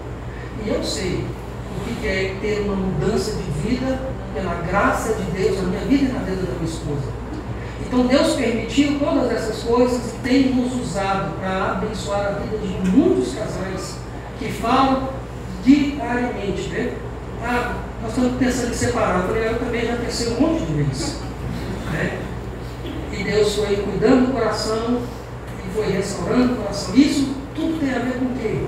Speaker 1: E eu sei o que é ter uma mudança de vida pela graça de Deus na minha vida e na vida da minha esposa. Então Deus permitiu todas essas coisas e tem nos usado para abençoar a vida de muitos casais que falam diariamente, né? Nós estamos pensando em separar. Eu falei, eu também já pensei um monte de vezes, né? E Deus foi cuidando do coração e foi restaurando o coração. Isso tudo tem a ver com o quê?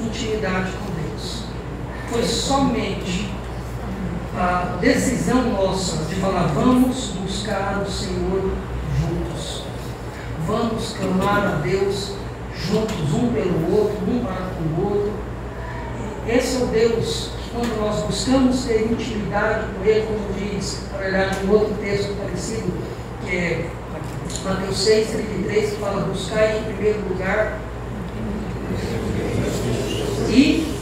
Speaker 1: Intimidade com Deus. Foi somente a decisão nossa de falar, vamos buscar o Senhor juntos. Vamos clamar a Deus juntos, um pelo outro, um para com o outro. Esse é o Deus que, quando nós buscamos ter intimidade com Ele, como diz, na verdade, um outro texto parecido, que é Mateus 6,33, que fala, buscar em primeiro lugar e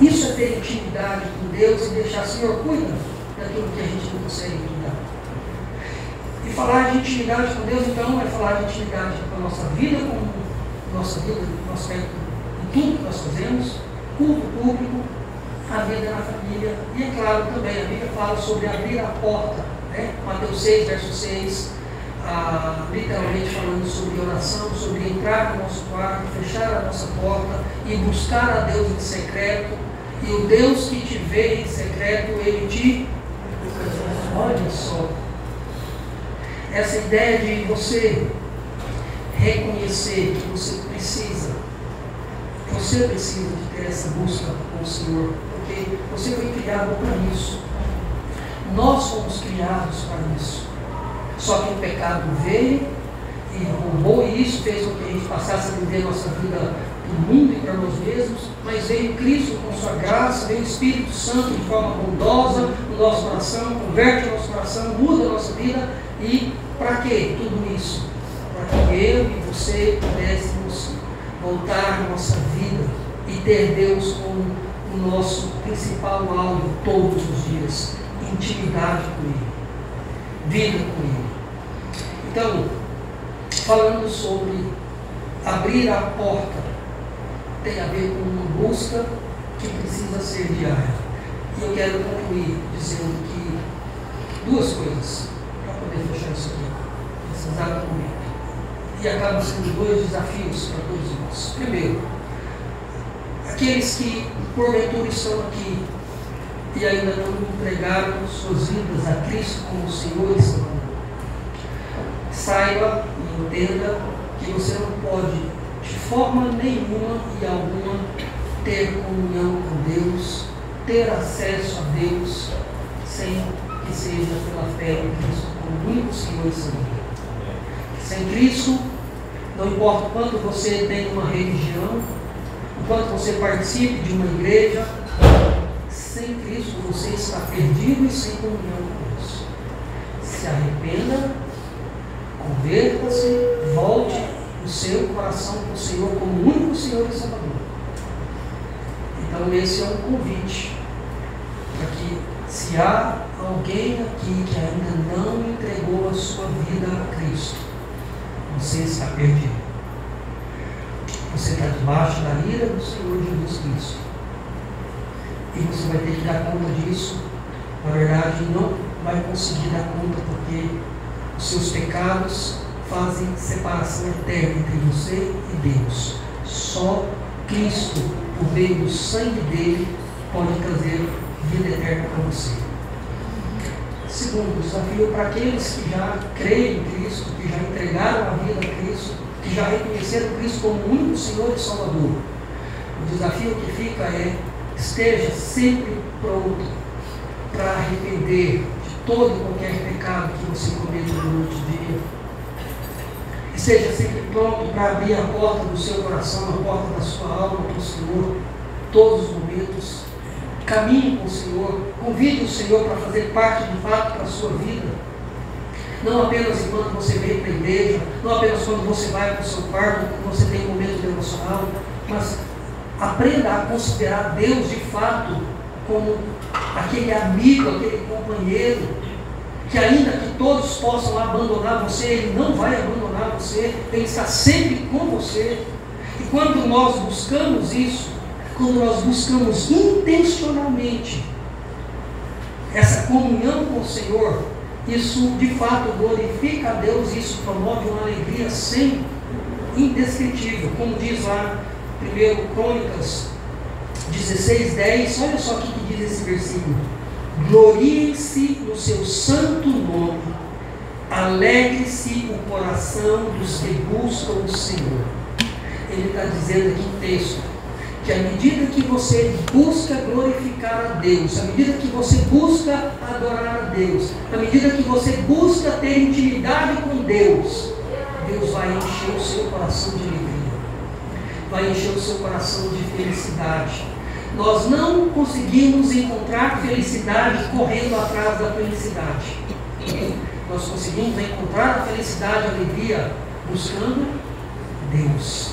Speaker 1: isso é ter intimidade com Deus e deixar, Senhor, cuida daquilo que a gente não consegue cuidar. E falar de intimidade com Deus, então, é falar de intimidade com a nossa vida, com nossa vida, no aspecto de tudo que nós fazemos, culto público, a vida na família. E é claro também, a Bíblia fala sobre abrir a porta, né? Mateus 6, verso 6, literalmente falando sobre oração, sobre entrar no nosso quarto, fechar a nossa porta e buscar a Deus em secreto. E o Deus que te vê em secreto, Ele te... Olha só. Essa ideia de você reconhecer que você precisa de ter essa busca com o Senhor, porque você foi criado para isso. Nós fomos criados para isso. Só que o pecado veio e roubou isso, fez com que a gente passasse a viver nossa vida para o mundo e para nós mesmos, mas veio Cristo com sua graça, veio o Espírito Santo de forma bondosa no nosso coração, converte o nosso coração, muda a nossa vida. E para que tudo isso? Para que eu e você pudéssemos voltar à nossa vida e ter Deus como o nosso principal alvo todos os dias, intimidade com Ele, vida com Ele. Então, falando sobre abrir a porta, tem a ver com uma busca que precisa ser diária. E eu quero concluir dizendo que duas coisas, para poder fechar isso aqui, nesse exato momento. E acabam sendo dois desafios para todos nós. Primeiro, aqueles que porventura estão aqui e ainda não entregaram suas vidas a Cristo como Senhor e Salvador. saiba e entenda que você não pode, de forma nenhuma e alguma, ter comunhão com Deus, ter acesso a Deus, sem que seja pela fé em Cristo como único Senhor e Salvador. Sem Cristo, não importa o quanto você tem uma religião, o quanto você participe de uma igreja, sem Cristo você está perdido e sem comunhão com Deus. Se arrependa, converta-se, volte o seu coração para o Senhor como único Senhor e Salvador. Então esse é um convite para que, se há alguém aqui que ainda não entregou a sua vida a Cristo, você está perdido. Você está debaixo da ira do Senhor Jesus Cristo. E você vai ter que dar conta disso. Na verdade, não vai conseguir dar conta, porque os seus pecados fazem separação eterna entre você e Deus. Só Cristo, por meio do sangue dele, pode trazer vida eterna para você. Segundo, desafio para aqueles que já creem em Cristo, que já entregaram a vida a Cristo, que já reconheceram Cristo como o único Senhor e Salvador. O desafio que fica é: esteja sempre pronto para arrepender de todo e qualquer pecado que você cometa durante o dia. Esteja sempre pronto para abrir a porta do seu coração, a porta da sua alma para o Senhor, todos os momentos. Caminhe com o Senhor, convide o Senhor para fazer parte de fato da sua vida. Não apenas enquanto você vem para a igreja, não apenas quando você vai para o seu quarto, quando você tem um momento devocional, mas aprenda a considerar Deus de fato como aquele amigo, aquele companheiro, que ainda que todos possam abandonar você, Ele não vai abandonar você, Ele está sempre com você. E quando nós buscamos isso, quando nós buscamos intencionalmente essa comunhão com o Senhor, isso de fato glorifica a Deus, isso promove uma alegria sem indescritível, como diz lá 1 Crônicas 16:10, olha só o que diz esse versículo: gloriem-se no seu santo nome, alegre-se o coração dos que buscam o Senhor. Ele está dizendo aqui no texto que à medida que você busca glorificar a Deus, à medida que você busca adorar a Deus, à medida que você busca ter intimidade com Deus, Deus vai encher o seu coração de alegria, vai encher o seu coração de felicidade. Nós não conseguimos encontrar felicidade correndo atrás da felicidade. Nós conseguimos encontrar a felicidade, a alegria, buscando Deus.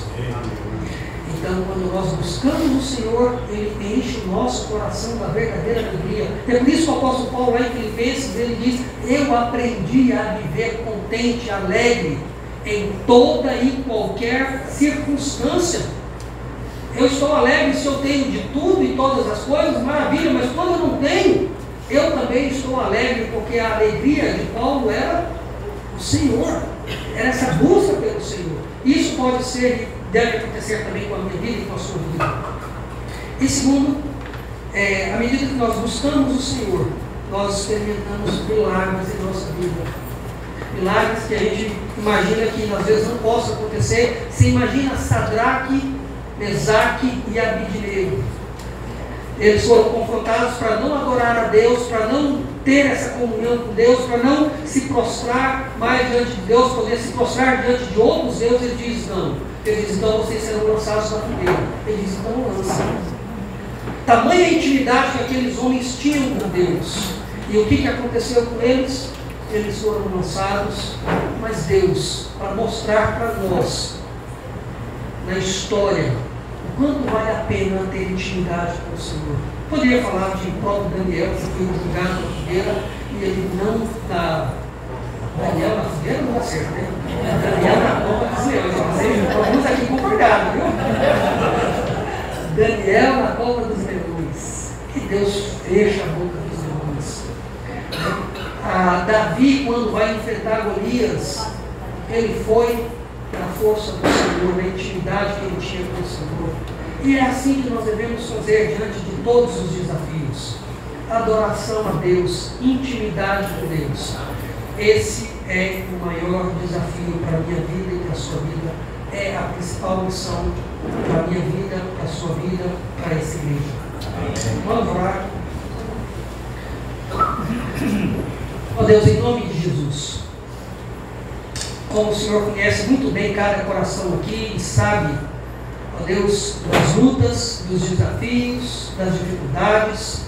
Speaker 1: Então, quando nós buscamos o Senhor, Ele enche o nosso coração da verdadeira alegria. É por isso que o apóstolo Paulo, lá em Filipenses, ele diz: eu aprendi a viver contente, alegre, em toda e qualquer circunstância. Eu estou alegre se eu tenho de tudo e todas as coisas, maravilha, mas quando eu não tenho, eu também estou alegre, porque a alegria de Paulo era o Senhor, era essa busca pelo Senhor. Isso pode ser, deve acontecer também com a minha vida e com a sua vida. E segundo, à medida que nós buscamos o Senhor, nós experimentamos milagres em nossa vida. Milagres que a gente imagina que às vezes não possa acontecer. Você imagina Sadraque, Mesaque e Abidnego. Eles foram confrontados para não adorar a Deus, para não ter essa comunhão com Deus, para não se prostrar mais diante de Deus, poder se prostrar diante de outros deuses. Ele diz não. Ele diz: então vocês serão lançados na fogueira. Ele diz: então lança. Tamanha intimidade que aqueles homens tinham com Deus. E o que aconteceu com eles? Eles foram lançados, mas Deus, para mostrar para nós na história o quanto vale a pena ter intimidade com o Senhor. Poderia falar de próprio Daniel, que foi jogado na fogueira e ele não dá. Daniel na fogueira não dá certo, né? Daniel na cova dos leões. Alguns aqui concordaram, viu? Daniel na cova dos leões. E Deus fecha a boca dos leões. Davi, quando vai enfrentar Golias, ele foi na força do Senhor, na intimidade que ele tinha com o Senhor. E é assim que nós devemos fazer diante de todos os desafios: adoração a Deus, intimidade com Deus. Esse é o maior desafio para a minha vida e para a sua vida, é a principal missão para a minha vida, para a sua vida, para essa igreja. Vamos orar. Ó Deus, em nome de Jesus, como o Senhor conhece muito bem cada coração aqui e sabe, ó Deus, das lutas, dos desafios, das dificuldades,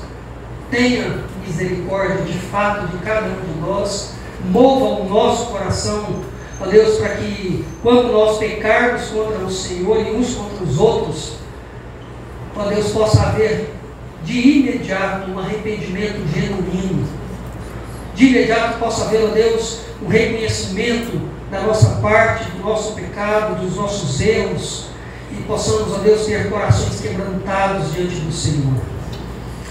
Speaker 1: tenha misericórdia de fato de cada um de nós, mova o nosso coração, ó Deus, para que quando nós pecarmos contra o Senhor e uns contra os outros, ó Deus, possa haver de imediato um arrependimento genuíno, de imediato possa haver, ó Deus, um reconhecimento da nossa parte, do nosso pecado, dos nossos erros, e possamos, ó Deus, ter corações quebrantados diante do Senhor.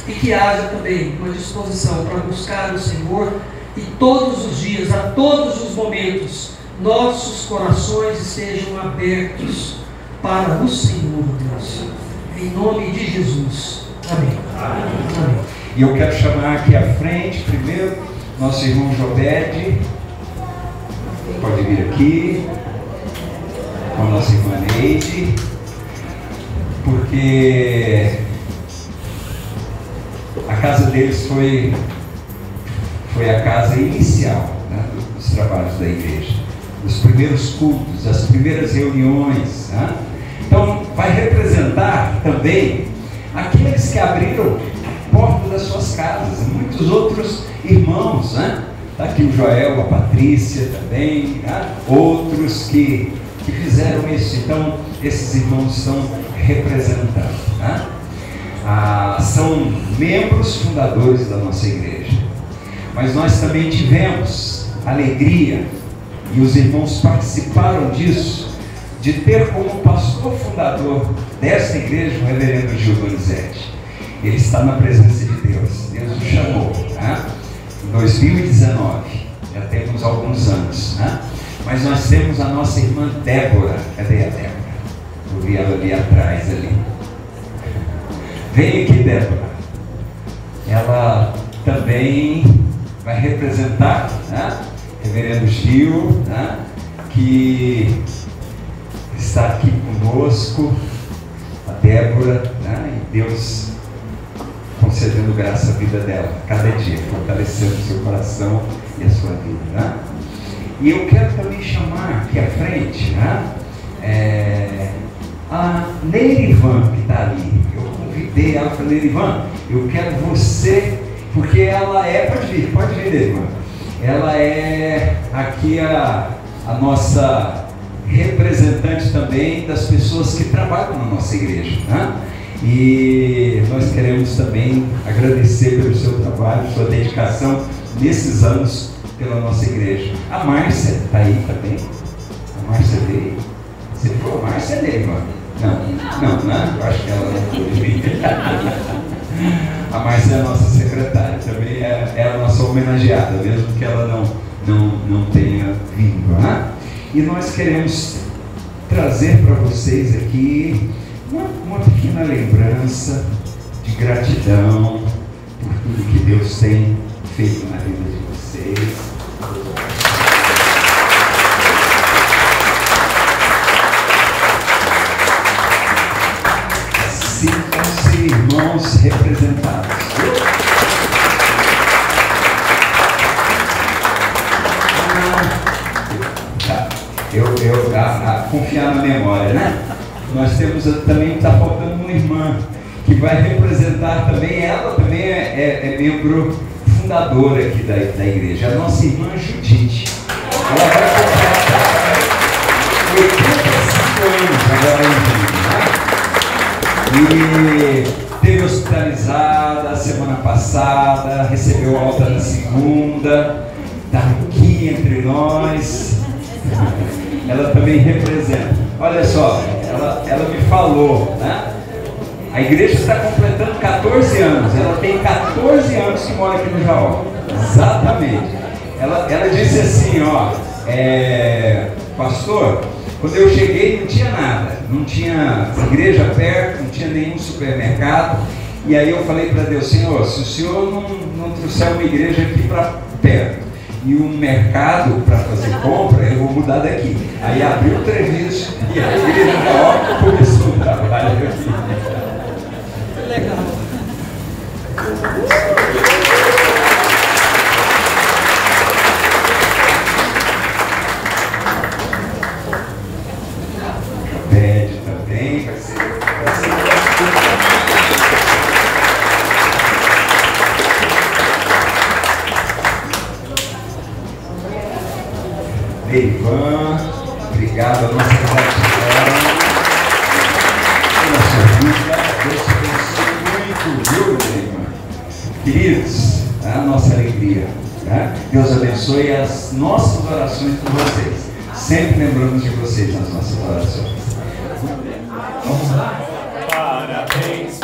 Speaker 1: E que haja também uma disposição para buscar o Senhor, e todos os dias, a todos os momentos, nossos corações estejam abertos para o Senhor, Deus. Em nome de Jesus. Amém. Amém.
Speaker 3: E eu quero chamar aqui à frente, primeiro, nosso irmão Jobed. Pode vir aqui, com a nossa irmã Neide, porque a casa deles foi a casa inicial, né, dos trabalhos da igreja, dos primeiros cultos, das primeiras reuniões, né? Então vai representar também aqueles que abriram a porta das suas casas, muitos outros irmãos, né? Está aqui o Joel, a Patrícia também, né? Outros que fizeram isso. Então esses irmãos estão representando, né? São membros fundadores da nossa igreja, mas nós também tivemos alegria, e os irmãos participaram disso, de ter como pastor fundador desta igreja o reverendo Gil Donizete. Ele está na presença de Deus, Deus o chamou, né? Em 2019, já temos alguns anos, né? Mas nós temos a nossa irmã Débora. Cadê a Débora? Eu vi ela ali atrás ali. Vem aqui, Débora. Ela também vai representar, né, reverendo Gil, né, que está aqui conosco, a Débora, né, e Deus concedendo graça à vida dela, cada dia, fortalecendo o seu coração e a sua vida, né? E eu quero também chamar aqui à frente, né, a Neirivan, que está ali. Eu convidei ela para Neirivan, eu quero você, porque ela é, pode vir, Neirivan. Ela é aqui a nossa representante também das pessoas que trabalham na nossa igreja, né? E nós queremos também agradecer pelo seu trabalho, sua dedicação nesses anos pela nossa igreja. A Márcia está aí também. A Márcia veio. Você falou Márcia dele, mano? Não, né? Eu acho que ela não pôde vir. A Márcia é a nossa secretária, também é a nossa homenageada, mesmo que ela não tenha vindo, né? E nós queremos trazer para vocês aqui uma pequena lembrança de gratidão por tudo que Deus tem feito na vida de vocês. Sintam-se irmãos representados. Confiar na memória, né? Nós temos também, está faltando uma irmã que vai representar também, ela também é membro fundadora aqui da igreja, a nossa irmã Judite. Ela vai completar 85 anos agora em junho, né? E teve hospitalizada a semana passada, recebeu alta na segunda, está aqui entre nós. Ela também representa. Olha só, ela me falou, né? A igreja está completando 14 anos. Ela tem 14 anos que mora aqui no Jaó. Exatamente. Ela disse assim, ó, pastor, quando eu cheguei não tinha nada. Não tinha igreja perto, não tinha nenhum supermercado. E aí eu falei para Deus, Senhor, se o Senhor não trouxer uma igreja aqui para perto, e um mercado para fazer compra, eu vou mudar daqui. Aí abriu o Treviso e a igreja da obra começou o trabalho aqui.
Speaker 1: Legal.
Speaker 3: Também vai ser. Neivan, obrigado a nossa gratidão pela sua vida. Deus te abençoe muito, viu, Neivan? Queridos, a nossa alegria. Né? Deus abençoe as nossas orações por vocês. Sempre lembramos de vocês nas nossas orações. Vamos lá.
Speaker 2: Parabéns.